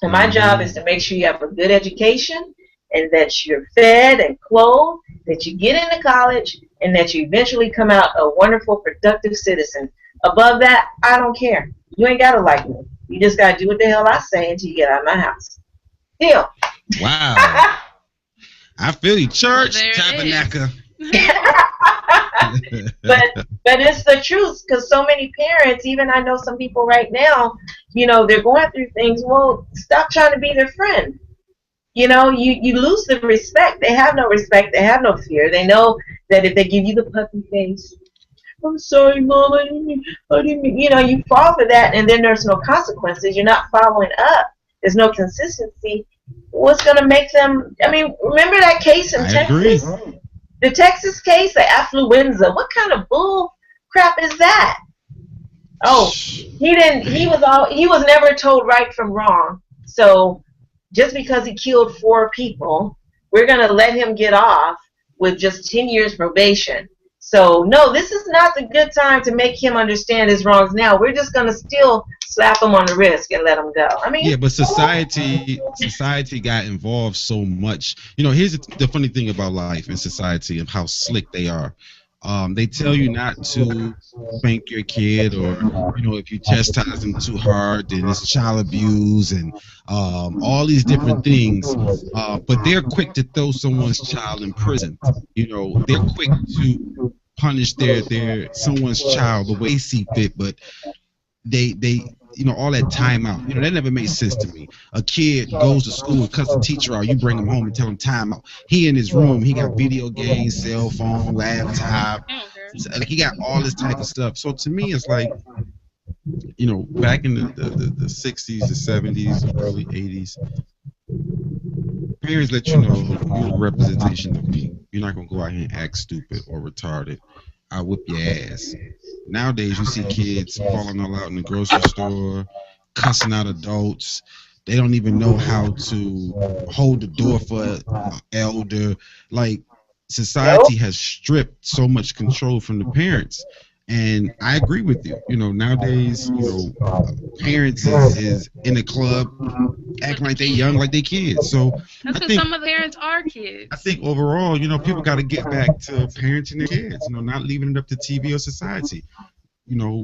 A: And my job is to make sure you have a good education and that you're fed and clothed, that you get into college, and that you eventually come out a wonderful, productive citizen. Above that, I don't care. You ain't got to like me. You just got to do what the hell I say until you get out of my house. Deal.
B: Wow. I feel you. Church, tabernacle.
A: but it's the truth because so many parents, even I know some people right now, they're going through things. Well, stop trying to be their friend. You lose the respect. They have no respect. They have no fear. They know that if they give you the puppy face, I'm sorry, Mom, I didn't mean, you fall for that, and then there's no consequences. You're not following up. There's no consistency. What's going to make them, remember that case in Texas? Agree. The Texas case, the affluenza. What kind of bull crap is that? Oh, he was never told right from wrong. So just because he killed 4 people, we're going to let him get off with just 10 years probation. So, no, this is not the good time to make him understand his wrongs now. We're just going to still slap him on the wrist and let him go. Yeah,
B: but society got involved so much. Here's the funny thing about life and society and how slick they are. They tell you not to spank your kid, or if you chastise them too hard, then it's child abuse and all these different things. But they're quick to throw someone's child in prison. They're quick to punish their someone's child the way they see fit, but they all that time out. That never made sense to me. A kid goes to school and cuts the teacher out. You bring him home and tell him time out. He in his room. He got video games, cell phone, laptop. Like he got all this type of stuff. So to me, it's like, back in the 60s, the 70s, early 80s, parents let you know you're a representation of me. You're not going to go out here and act stupid or retarded. I whip your ass. Nowadays, you see kids falling all out in the grocery store, cussing out adults. They don't even know how to hold the door for an elder. Like, society has stripped so much control from the parents. And I agree with you. Nowadays, parents is in a club acting like they young, like they kids. So
C: that's because some of the parents are kids.
B: I think overall, people got to get back to parenting their kids. Not leaving it up to TV or society.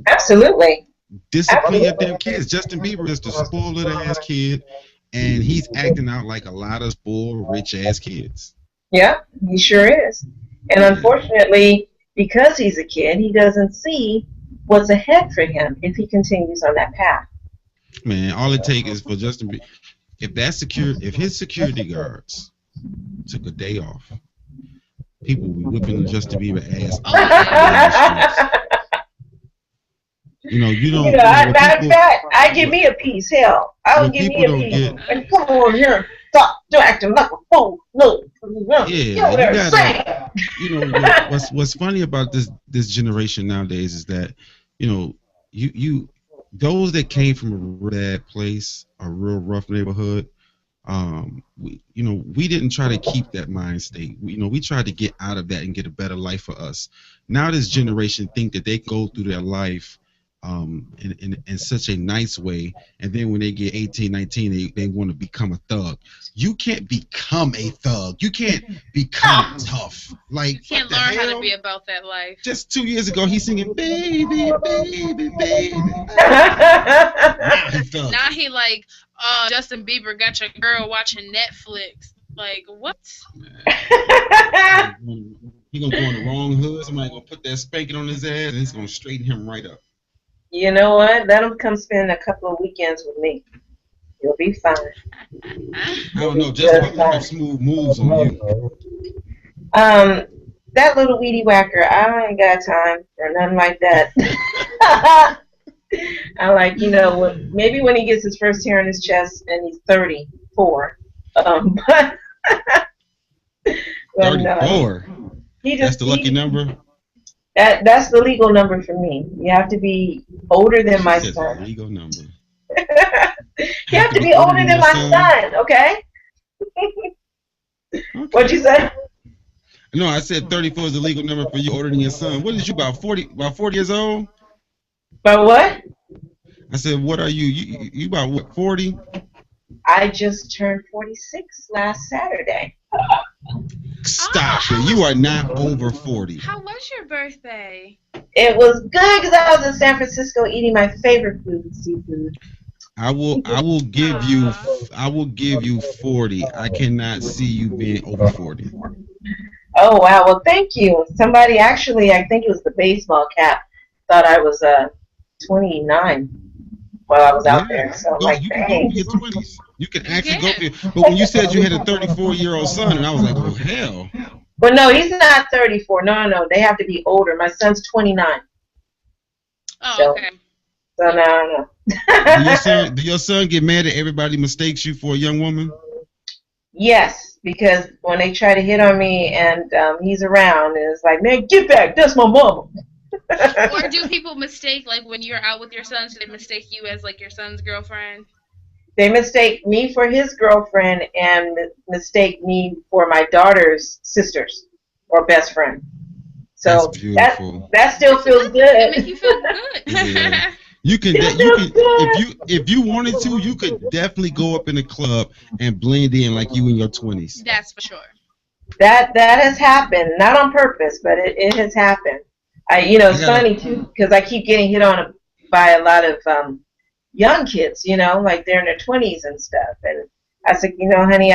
A: Absolutely.
B: Discipline your damn kids. Justin Bieber is the spoiled ass kid, and he's acting out like a lot of spoiled rich ass kids.
A: Yeah, he sure is. And unfortunately, because he's a kid, he doesn't see what's ahead for him if he continues on that path.
B: Man, all it takes is for Justin Bieber. If his security guards took a day off, people will be whipping Justin Bieber ass. You don't.
A: Matter of fact, I give me a piece. Hell, I would give me a piece. And come over here, stop acting like a fool. Look,
B: yeah, what's funny about this generation nowadays is that you those that came from a real bad place, a real rough neighborhood, we didn't try to keep that mind state. We tried to get out of that and get a better life for us. Now this generation think that they go through their life in such a nice way, and then when they get 18, 19, they want to become a thug. You can't become a thug. You can't become tough. Like,
C: you can't learn how to be about that life.
B: Just 2 years ago, he's singing "Baby, Baby, Baby."
C: Now he like, Justin Bieber got your girl watching Netflix. Like, what?
B: He gonna go in the wrong hood. Somebody gonna put that spanking on his ass, and it's gonna straighten him right up.
A: You know what? Let him come spend a couple of weekends with me. You'll be fine.
B: I don't know. Just have smooth moves on you.
A: That little weedy whacker, I ain't got time for nothing like that. I like, maybe when he gets his first hair on his chest and he's 34. But
B: 34. That's the lucky number.
A: That's the legal number for me. You have to be older than my son.
B: Legal number.
A: You have to be older than my son, okay? What'd you say?
B: No, I said 34 is the legal number for you, older than your son. What is you, about 40 years old?
A: About what?
B: I said, what are you? You about what, 40?
A: I just turned 46 last Saturday.
B: Stop it. You are not over 40.
C: How was your birthday?
A: It was good because I was in San Francisco eating my favorite food, seafood.
B: I will give you 40. I cannot see you being over 40.
A: Oh wow, well thank you. Somebody actually, I think it was the baseball cap, thought I was 29 while I was out there. So I'm like,
B: you can go for your 20s. You can actually go for your, but when you said you had a 34-year-old son, and I was like, oh hell.
A: Well, no, he's not 34. No, they have to be older. My son's 29.
C: Oh, okay.
A: So no.
B: Do your son get mad that everybody mistakes you for a young woman?
A: Yes, because when they try to hit on me and he's around, and it's like, man, get back, that's my mama.
C: Or do people mistake, like when you're out with your son, do they mistake you as like your son's girlfriend?
A: They mistake me for his girlfriend and mistake me for my daughter's sisters or best friend. So that still feels good.
C: It makes you feel good.
B: Yeah. You can if you wanted to, you could definitely go up in a club and blend in like you in your 20s.
C: That's for sure.
A: That has happened, not on purpose, but it has happened. It's funny too because I keep getting hit on by a lot of young kids, like they're in their 20s and stuff. And I said, honey,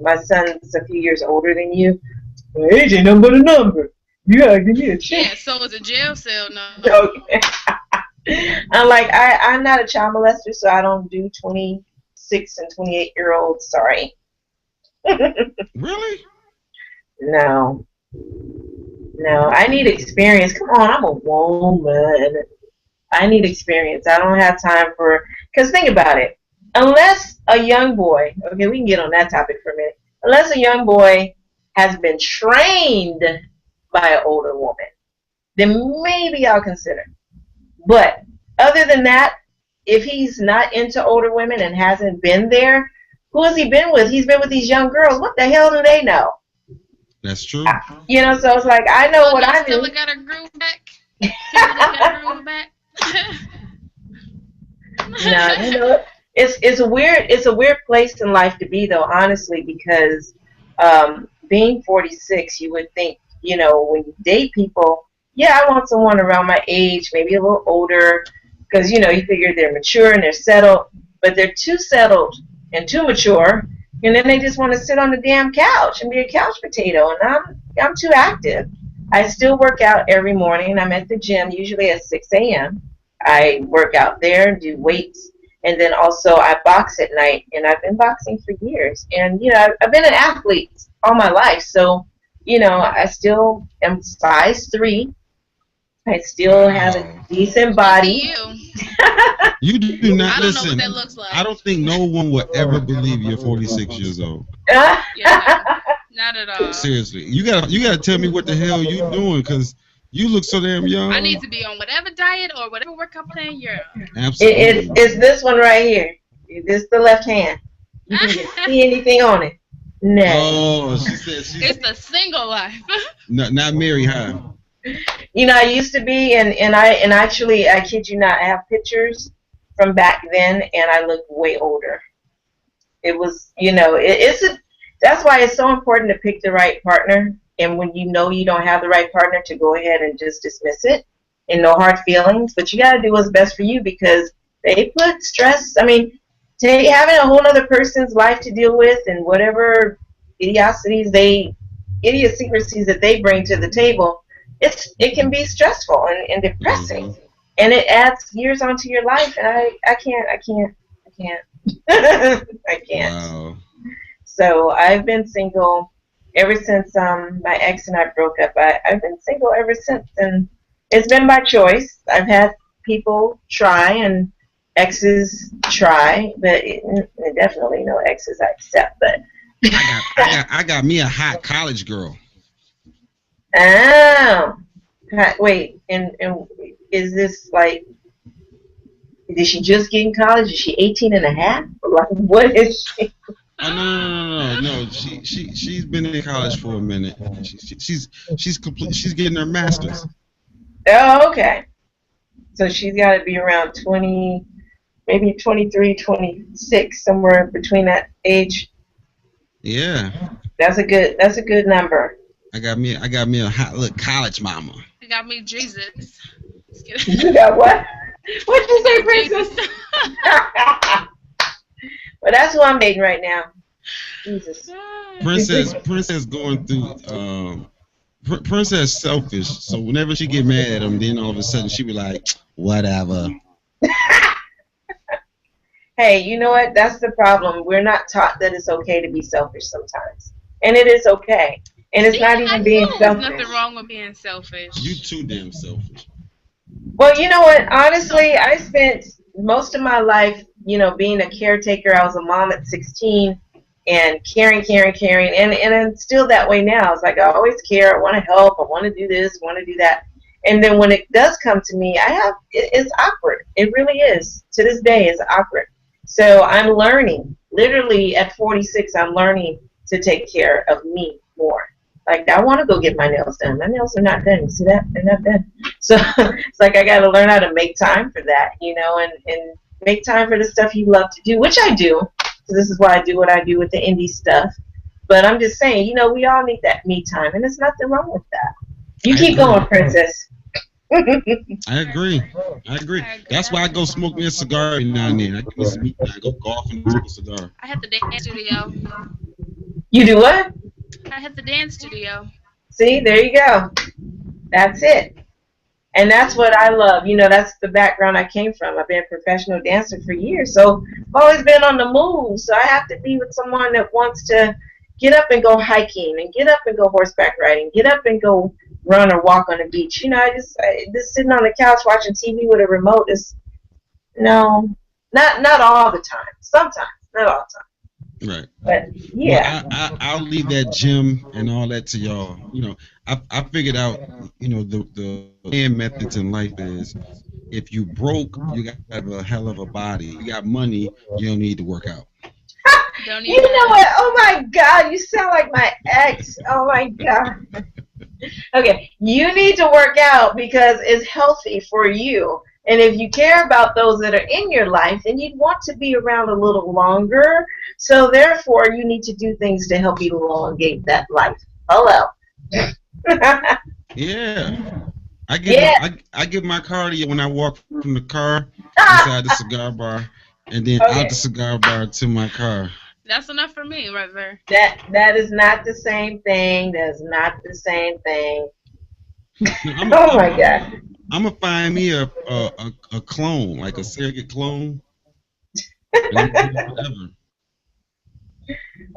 A: my son's a few years older than you. Well, age ain't nothing but a number. You gotta give me a chance.
C: Yeah, so is a jail cell number.
A: Okay. I'm like, I'm not a child molester, so I don't do 26 and 28-year-olds. Sorry.
B: Really?
A: No, I need experience. Come on, I'm a woman. I need experience. I don't have time because think about it. Unless a young boy, okay, we can get on that topic for a minute. Unless a young boy has been trained by an older woman, then maybe I'll consider. But other than that, if he's not into older women and hasn't been there, who has he been with? He's been with these young girls. What the hell do they know?
B: That's true.
A: You know, so it's like I know what I
C: Still
A: do.
C: got her groove back. Still got her groove back.
A: No, you know, it's a weird place in life to be though, honestly, because being 46, you would think, you know, when you date people, yeah, I want someone around my age, maybe a little older, because you know you figure they're mature and they're settled, but they're too settled and too mature, and then they just want to sit on the damn couch and be a couch potato. And I'm too active. I still work out every morning. I'm at the gym usually at 6 a.m. I work out there, do weights, and then also I box at night. And I've been boxing for years. And you know, I've been an athlete all my life, so you know, I still am size 3. I still have a decent body.
B: You do not
C: I don't
B: listen.
C: know what that looks like.
B: I don't think no one will ever believe you're 46 years old.
C: Yeah, no, not at all.
B: Seriously, you gotta tell me what the hell you doing, because you look so damn young.
C: I need to be on whatever diet or whatever workout plan you're on.
B: Absolutely.
A: It's this one right here. This the left hand. You can see anything on it. No.
B: Oh, she said
C: It's the single life.
B: not married, huh?
A: You know, I used to be, and actually, I kid you not, I have pictures from back then, and I look way older. It was, you know, that's why it's so important to pick the right partner. And when you know you don't have the right partner, to go ahead and just dismiss it, and no hard feelings. But you got to do what's best for you, because they put stress. I mean, having a whole other person's life to deal with, and whatever idiosyncrasies that they bring to the table, it can be stressful and depressing, and it adds years onto your life. And I can't. I can't.
B: Wow.
A: So I've been single ever since my ex and I broke up. I've been single ever since, and it's been by choice. I've had people try and exes try, but definitely no exes I accept. But
B: I got me a hot college girl.
A: Oh, wait, and is this like, did she just get in college? Is she 18 and a half? Like, what is she?
B: Oh, no. She's been in college for a minute. She's complete. She's getting her master's.
A: Oh, okay. So she's got to be around 20, maybe 23, 26, somewhere between that age.
B: Yeah.
A: That's a good number.
B: I got me a hot little college mama.
C: You got me Jesus.
A: You got what? What'd you say, Princess? Well, that's who I'm dating right now. Jesus.
B: Princess going through. Princess selfish. So whenever she get mad at him, then all of a sudden she be like, whatever.
A: Hey, you know what? That's the problem. We're not taught that it's okay to be selfish sometimes, and it is okay. And it's not even being selfish.
C: There's nothing wrong with being selfish.
B: You too damn selfish.
A: Well, you know what? Honestly, I spent most of my life, you know, being a caretaker. I was a mom at 16 and caring. And I'm still that way now. It's like I always care. I want to help. I want to do this. I want to do that. And then when it does come to me, it's awkward. It really is. To this day, it's awkward. So I'm learning. Literally at 46, I'm learning to take care of me more. Like, I want to go get my nails done. My nails are not done. You see that? They're not done. So it's like I got to learn how to make time for that, you know, and make time for the stuff you love to do, which I do. So this is why I do what I do with the indie stuff. But I'm just saying, you know, we all need that me time, and there's nothing wrong with that. You keep going, Princess.
B: I agree. That's why I go smoke me a cigar every now and then. I go golf and smoke a cigar.
C: I hit the dance studio.
A: You do what?
C: I hit the dance studio.
A: See, there you go. That's it. And that's what I love. You know, that's the background I came from. I've been a professional dancer for years, so I've always been on the move. So I have to be with someone that wants to get up and go hiking, and get up and go horseback riding, get up and go run or walk on the beach. You know, I just sitting on the couch watching TV with a remote is, no, not all the time. Sometimes, not all the time.
B: Right.
A: But
B: Well,
A: yeah.
B: I'll leave that gym and all that to y'all. I figured out, the main methods in life is if you broke, you got to have a hell of a body. You got money, you don't need to work out.
C: Don't
A: You
C: even
A: know
C: ask.
A: what? Oh my God, you sound like my ex. Oh my God. Okay, you need to work out because it's healthy for you. And if you care about those that are in your life, then you'd want to be around a little longer. So therefore, you need to do things to help elongate that life. Hello.
B: Yeah. I get my
A: Yeah.
B: I get my cardio when I walk from the car
A: Ah,
B: inside the cigar bar and then out the
A: okay.
B: cigar bar to my car.
C: That's enough for me right there.
A: That is not the same thing. That's not the same thing.
B: No,
A: Oh my God.
B: I'm gonna find me a clone, like a surrogate clone, and I'm gonna do whatever.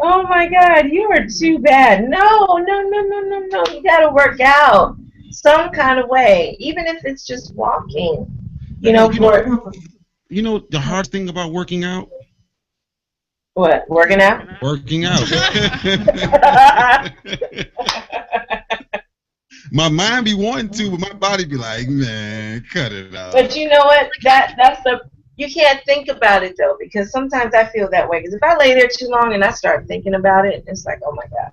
A: Oh my God, you are too bad. No, no, no, no, no, no. You got to work out some kind of way, even if it's just walking.
B: Hey,
A: For
B: the hard thing about working out?
A: what?
C: Is
A: Working out?
C: working out.
B: Working out. My mind be wanting to, but my body be like, man, cut it
A: But
B: out.
A: you know what? That's the you can't think about it though, because sometimes I feel that way. Because if I lay there too long and I start thinking about it, it's like, oh my God.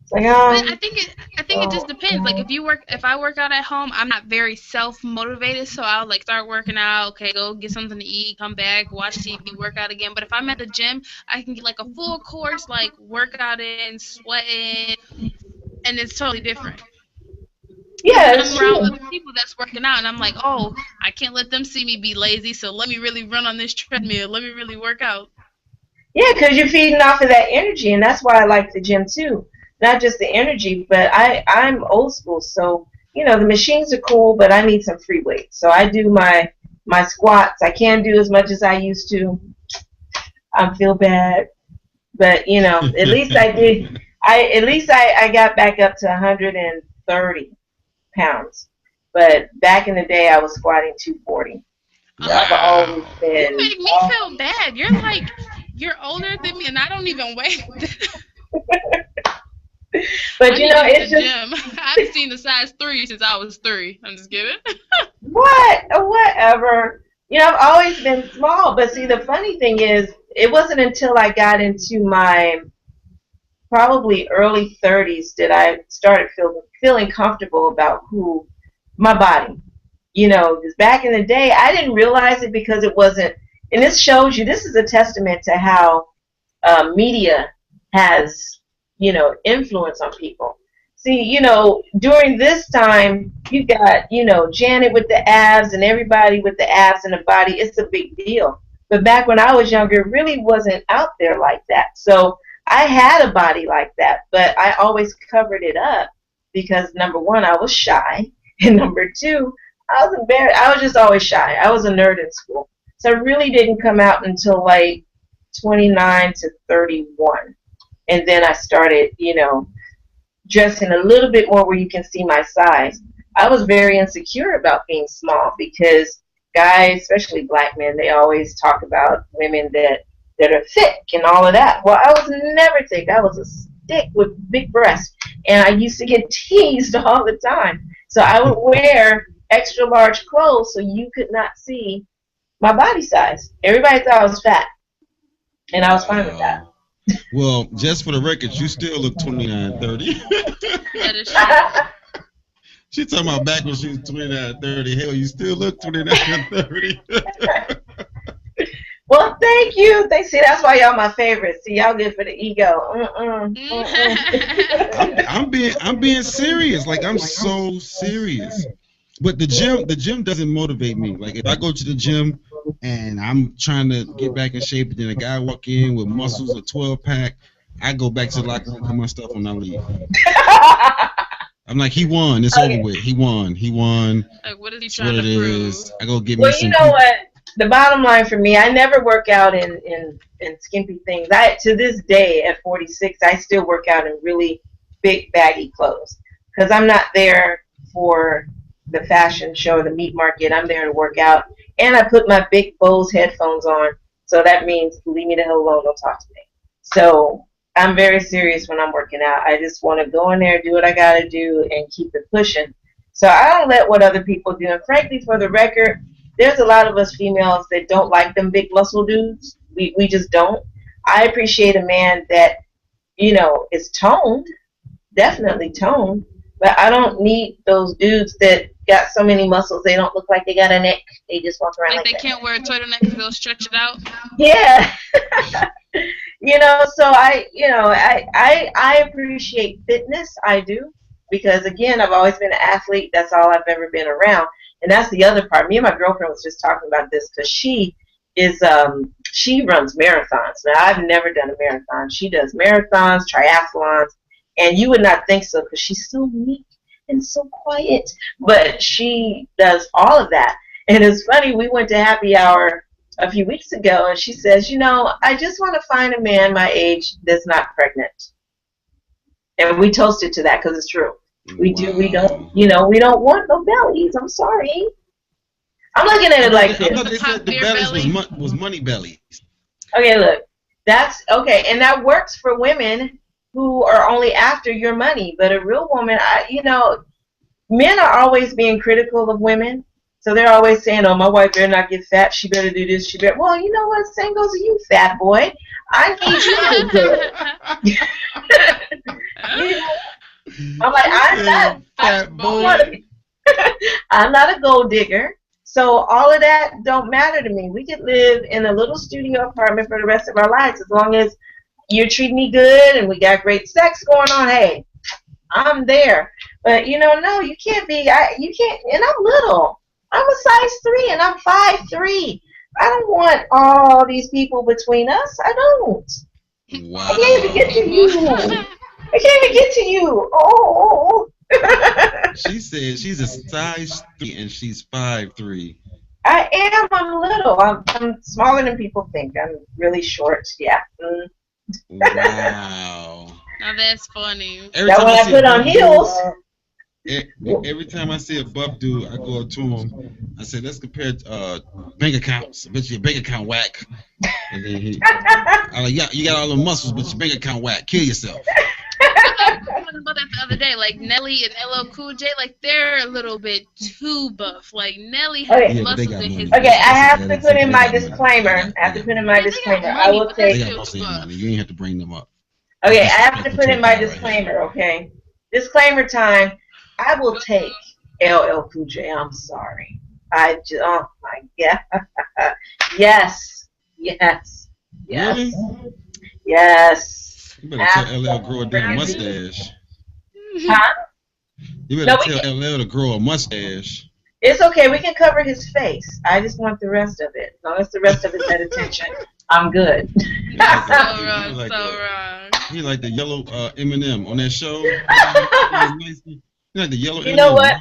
A: It's like,
C: But I think it just
A: oh,
C: depends. Like if I work out at home, I'm not very self motivated, so I'll like start working out, okay, go get something to eat, come back, watch TV, work out again. But if I'm at the gym, I can get like a full course like workout in, sweating, and it's totally different. Because
A: yeah,
C: then I'm
A: it's
C: around
A: true.
C: other people that's working out, and I'm like, oh, I can't let them see me be lazy, so let me really run on this treadmill. Let me really work out.
A: Yeah, because you're feeding off of that energy, and that's why I like the gym too. Not just the energy, but I'm old school, so the machines are cool, but I need some free weights. So I do my squats. I can't do as much as I used to. I feel bad, but at least I did. I got back up to 130 pounds, but back in the day I was squatting 240. So I've always
B: Wow.
C: You
A: been.
C: make me feel bad. You're older than me, and I don't even weigh.
A: But
C: I need to hit the
A: it's just
C: gym. I've seen the size 3 since I was 3. I'm just kidding.
A: whatever. I've always been small, but see, the funny thing is, it wasn't until I got into my probably early 30s that I started feeling comfortable about who my body. Because back in the day, I didn't realize it because it wasn't. And this shows you. This is a testament to how media has, influence on people. See, during this time, you got, Janet with the abs and everybody with the abs and the body. It's a big deal. But back when I was younger, it really wasn't out there like that. So I had a body like that, but I always covered it up because number one, I was shy, and number two, I was embarrassed. I was just always shy. I was a nerd in school, so I really didn't come out until like 29 to 31. And then I started, dressing a little bit more where you can see my size. I was very insecure about being small because guys, especially black men, they always talk about women that are thick and all of that. Well, I was never thick. I was a stick with big breasts, and I used to get teased all the time. So I would wear extra large clothes so you could not see my body size. Everybody thought I was fat, and I was fine with that.
B: Wow. Well, just for the record, you still look 29, 30.
C: That is true.
B: She talking about back when she was 29, 30. Hell, you still look 29, 30.
A: Well, thank you. See, that's why y'all my favorites. See, y'all good for the ego.
B: I'm being serious. Like, I'm so serious. But the gym doesn't motivate me. Like, if I go to the gym and I'm trying to get back in shape, and then a guy walk in with muscles, a 12-pack, I go back to the locker room, put my stuff on, I leave. I'm like, he won. It's over with. He won. He won.
C: Like, what is he
B: It's what
C: trying
B: it
C: to prove?
B: is. I go get me
A: Well, you
B: some
A: know what? The bottom line for me, I never work out in skimpy things. To this day, at 46, I still work out in really big, baggy clothes because I'm not there for the fashion show or the meat market. I'm there to work out. And I put my big Bose headphones on. So that means leave me the hell alone. Don't talk to me. So I'm very serious when I'm working out. I just want to go in there, do what I got to do, and keep it pushing. So I don't let what other people do. And frankly, for the record, there's a lot of us females that don't like them big muscle dudes. We just don't. I appreciate a man that, is toned, definitely toned, but I don't need those dudes that got so many muscles they don't look like they got a neck. They just walk around like
C: they
A: that.
C: Can't wear a turtleneck because they'll stretch it out.
A: Yeah. So I appreciate fitness. I do, because again, I've always been an athlete. That's all I've ever been around. And that's the other part. Me and my girlfriend was just talking about this, because she runs marathons. Now, I've never done a marathon. She does marathons, triathlons, and you would not think so, because she's so meek and so quiet. But she does all of that. And it's funny, we went to happy hour a few weeks ago, and she says, I just want to find a man my age that's not pregnant. And we toasted to that, because it's true. We do. We don't. We don't want no bellies. I'm sorry. I'm looking at it like this.
B: I thought they said the bellies was money bellies.
A: Okay, look. That's okay, and that works for women who are only after your money. But a real woman, men are always being critical of women. So they're always saying, "Oh, my wife better not get fat. She better do this. She better." Well, you know what? Same goes to you, fat boy. I need you to do good. I'm like, I'm not a gold digger. So all of that don't matter to me. We could live in a little studio apartment for the rest of our lives, as long as you're treating me good and we got great sex going on. Hey, I'm there. But no, you can't be. You can't. And I'm little. I'm a size 3, and I'm 5'3". I don't want all these people between us. I don't.
B: Wow.
A: I can't even get to you. I can't even get to you. Oh.
B: She said she's a size 3 and she's 5'3".
A: I am. I'm little. I'm smaller than people think. I'm really short. Yeah.
B: Wow.
C: Now that's funny.
A: That when I put on heels.
B: Every time I see a buff dude, I go up to him. I say, "Let's compare bank accounts. I bet your bank account whack." And then I'm like, "Yeah, you got all the muscles, but your bank account whack. Kill yourself."
C: I was talking about that the other day. Like Nelly and LL Cool J, like they're a little bit too buff. Like Nelly has muscles in his.
A: Okay, I have to put in my disclaimer. I will take.
B: They got mostly money. You ain't have to bring them up.
A: Okay, I have to put in my disclaimer. Okay, disclaimer time. I will take LL Cool J. I'm sorry. Oh my God. Yes.
B: Really?
A: Yes.
B: You better tell LL grow a damn mustache.
A: Huh?
B: You better tell LL to grow a mustache.
A: It's okay. We can cover his face. I just want the rest of it. As long as the rest of it's at attention, I'm good.
C: wrong.
B: He like the yellow Eminem on that show. Like the yellow.
A: You know what?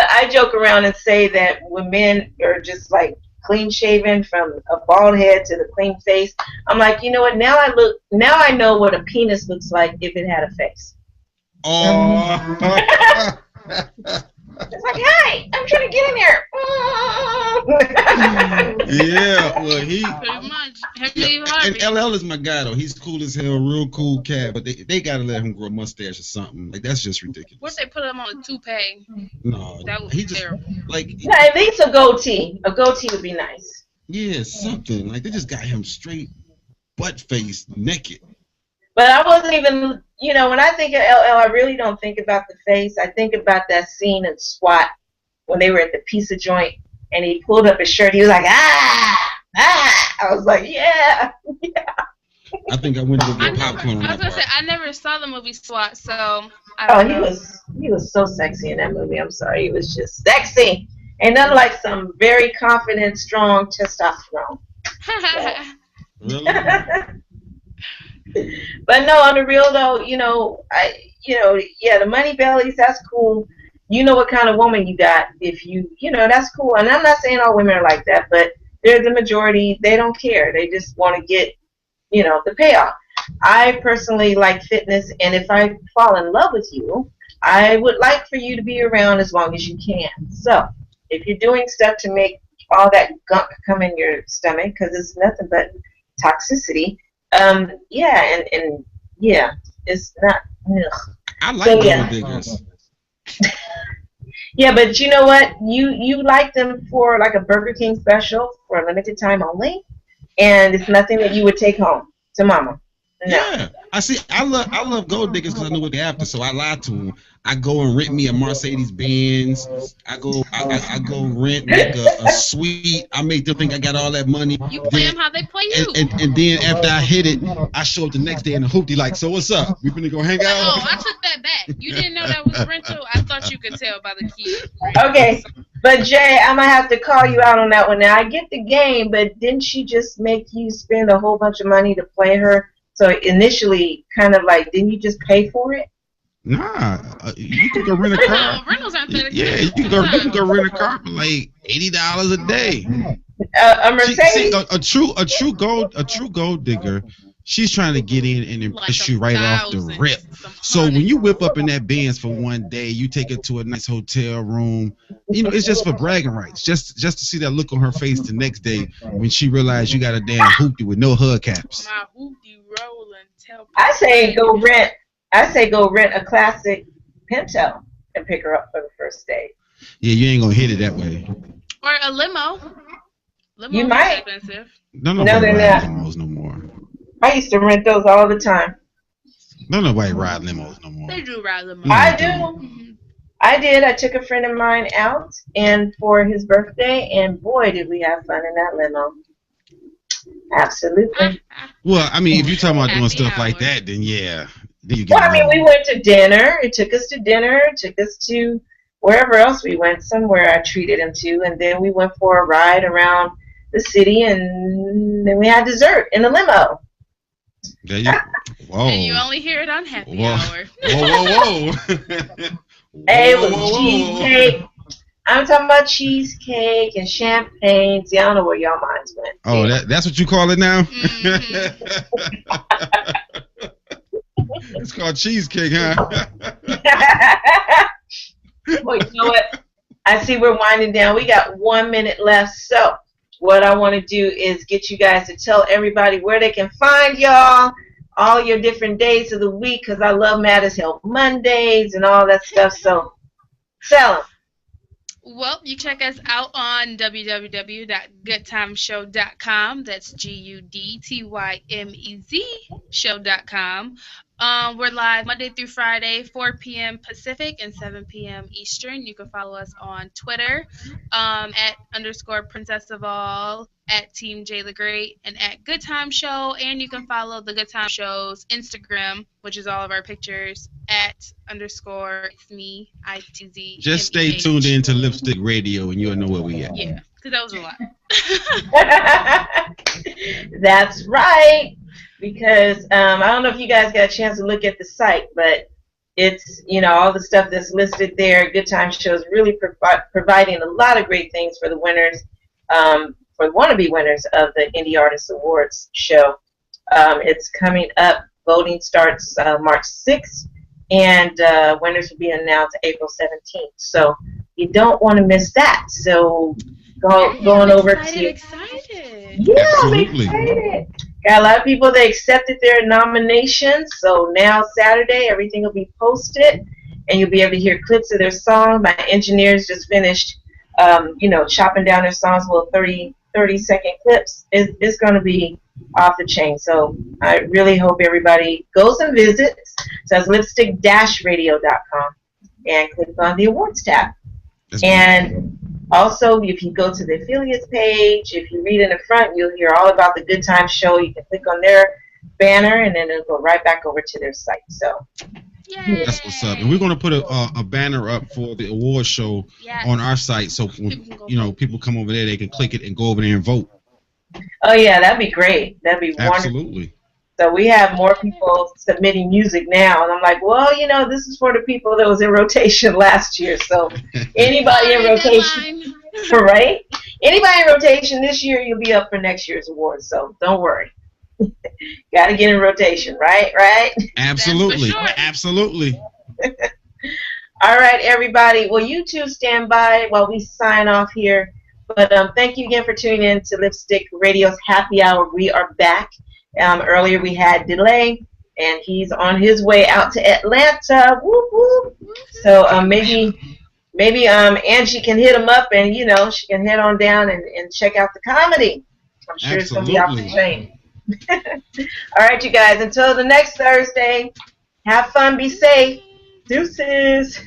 A: I joke around and say that when men are just like clean shaven from a bald head to the clean face, I'm like, you know what? Now I know what a penis looks like if it had a face.
B: Oh.
A: It's like, hey, I'm trying to get in here.
B: Yeah, well, he
C: pretty much.
B: And LL is my guy though. He's cool as hell, real cool cat. But they gotta let him grow a mustache or something. Like that's just ridiculous.
C: What if they put him on a toupee?
B: No,
C: that would be terrible.
A: At least a goatee. A goatee would be nice.
B: Yeah, something like they just got him straight butt face naked.
A: But I wasn't even, when I think of LL, I really don't think about the face. I think about that scene in SWAT when they were at the pizza joint and he pulled up his shirt. He was like, ah. I was like, yeah.
B: I think I went to go get popcorn on that
C: I was going to say, I never saw the movie SWAT, so I don't know.
A: He was so sexy in that movie. I'm sorry. He was just sexy. And not like some very confident, strong testosterone.
B: Really?
A: But no, on the real though, the money bellies, that's cool. You know what kind of woman you got if that's cool. And I'm not saying all women are like that, but there's a majority, they don't care. They just want to get, the payoff. I personally like fitness, and if I fall in love with you, I would like for you to be around as long as you can. So if you're doing stuff to make all that gunk come in your stomach, because it's nothing but toxicity, Yeah, and yeah, it's not. Ugh.
B: I like
A: So
B: gold
A: yeah,
B: diggers.
A: yeah, but you know what? You like them for like a Burger King special for a limited time only, and it's nothing that you would take home to mama. No.
B: Yeah, I see. I love gold diggers because I know what they're after. So I lied to them. I go and rent me a Mercedes Benz. I go rent like a suite. I make them think I got all that money.
C: You play them how they play you.
B: And then after I hit it, I show up the next day in the hoopty like, so what's up? We finna go hang out?
C: Oh, I took that back. You didn't know that was rental? I thought you could tell by the key.
A: Okay, but Jay, I'm gonna have to call you out on that one. Now I get the game, but didn't she just make you spend a whole bunch of money to play her? So initially, kind of like, didn't you just pay for it?
B: Nah, you can go rent a car.
C: Rentals aren't that
B: Yeah,
C: expensive.
B: you can go rent a car for like $80 a day.
A: A Mercedes.
B: See, a true gold digger. She's trying to get in and impress you right off the rip. So when you whip up in that Benz for one day, you take her to a nice hotel room. You know, it's just for bragging rights. Just to see that look on her face the next day when she realized you got a damn hoopty with no hubcaps.
C: My hoopty rolling.
A: I say go rent a classic Pinto and pick her up for the first day.
B: Yeah, you ain't gonna hit it that way.
C: Or a limo.
A: You might.
C: Expensive.
B: No,
A: they're not.
B: Limos no more.
A: I used to rent those all the time.
B: No, nobody ride limos no more.
C: They do ride limos.
A: I do. I did. I took a friend of mine out and for his birthday, and boy, did we have fun in that limo. Absolutely.
B: Well, I mean, if you're talking about doing stuff like that, then yeah. Then you get
A: Well, I mean, we went to dinner. It took us to dinner. It took us to wherever else we went. Somewhere I treated him to, and then we went for a ride around the city, and then we had dessert in the limo.
B: There you Whoa.
C: And you only hear it on Happy Hour.
B: Whoa.
A: Hey, it was cheesecake. I'm talking about cheesecake and champagne. See, I don't know where y'all minds went.
B: Oh, that's what you call it now? It's called cheesecake, huh?
A: Well, you know what? I see we're winding down. We got 1 minute left. So what I want to do is get you guys to tell everybody where they can find y'all, all your different days of the week, because I love Mad as Hell Mondays and all that stuff. So tell them.
C: Well, you check us out on www.goodtimeshow.com. That's GUDTYMEZ show.com. We're live Monday through Friday, 4 p.m. Pacific and 7 p.m. Eastern. You can follow us on Twitter at _Princess of All, at Team J the Great, and at Good Time Show. And you can follow the Good Time Show's Instagram, which is all of our pictures, at _ me, ITZ.
B: Just stay tuned in to Lipstick Radio and you'll know where we at.
C: Yeah, because that was a lot.
A: That's right. Because I don't know if you guys got a chance to look at the site, but it's, all the stuff that's listed there. Good Time Show is really providing a lot of great things for the winners, for the wannabe winners of the Indie Artist Awards show. It's coming up. Voting starts March 6th, and winners will be announced April 17th. So you don't want to miss that. So going over to...
C: Excited.
A: Yeah,
B: Absolutely.
A: I'm excited. Got a lot of people that accepted their nominations. So now Saturday, everything will be posted, and you'll be able to hear clips of their song. My engineers just finished, chopping down their songs, little 30-second clips. It's going to be off the chain. So I really hope everybody goes and visits. So it's lipstick-radio.com and click on the awards tab. And also, if you go to the affiliates page, if you read in the front, you'll hear all about the Good Time Show. You can click on their banner, and then it'll go right back over to their site. So
C: Yay.
B: That's what's up. And we're going to put a banner up for the award show on our site. So, when, people come over there, they can click it and go over there and vote.
A: Oh, yeah, that'd be great. That'd be wonderful.
B: Absolutely.
A: So we have more people submitting music now, and I'm like, well, this is for the people that was in rotation last year. So anybody in rotation, right? Anybody in rotation this year, you'll be up for next year's award. So don't worry. Got to get in rotation, right? Right?
B: Absolutely.
C: Sure.
B: Absolutely.
A: All right, everybody. Well, you two stand by while we sign off here. But thank you again for tuning in to Lipstick Radio's Happy Hour. We are back. Earlier we had Delay, and he's on his way out to Atlanta. Whoop, whoop. So maybe Angie can hit him up, and she can head on down and check out the comedy. I'm sure it's gonna be off the chain. All right, you guys. Until the next Thursday, have fun, be safe. Deuces.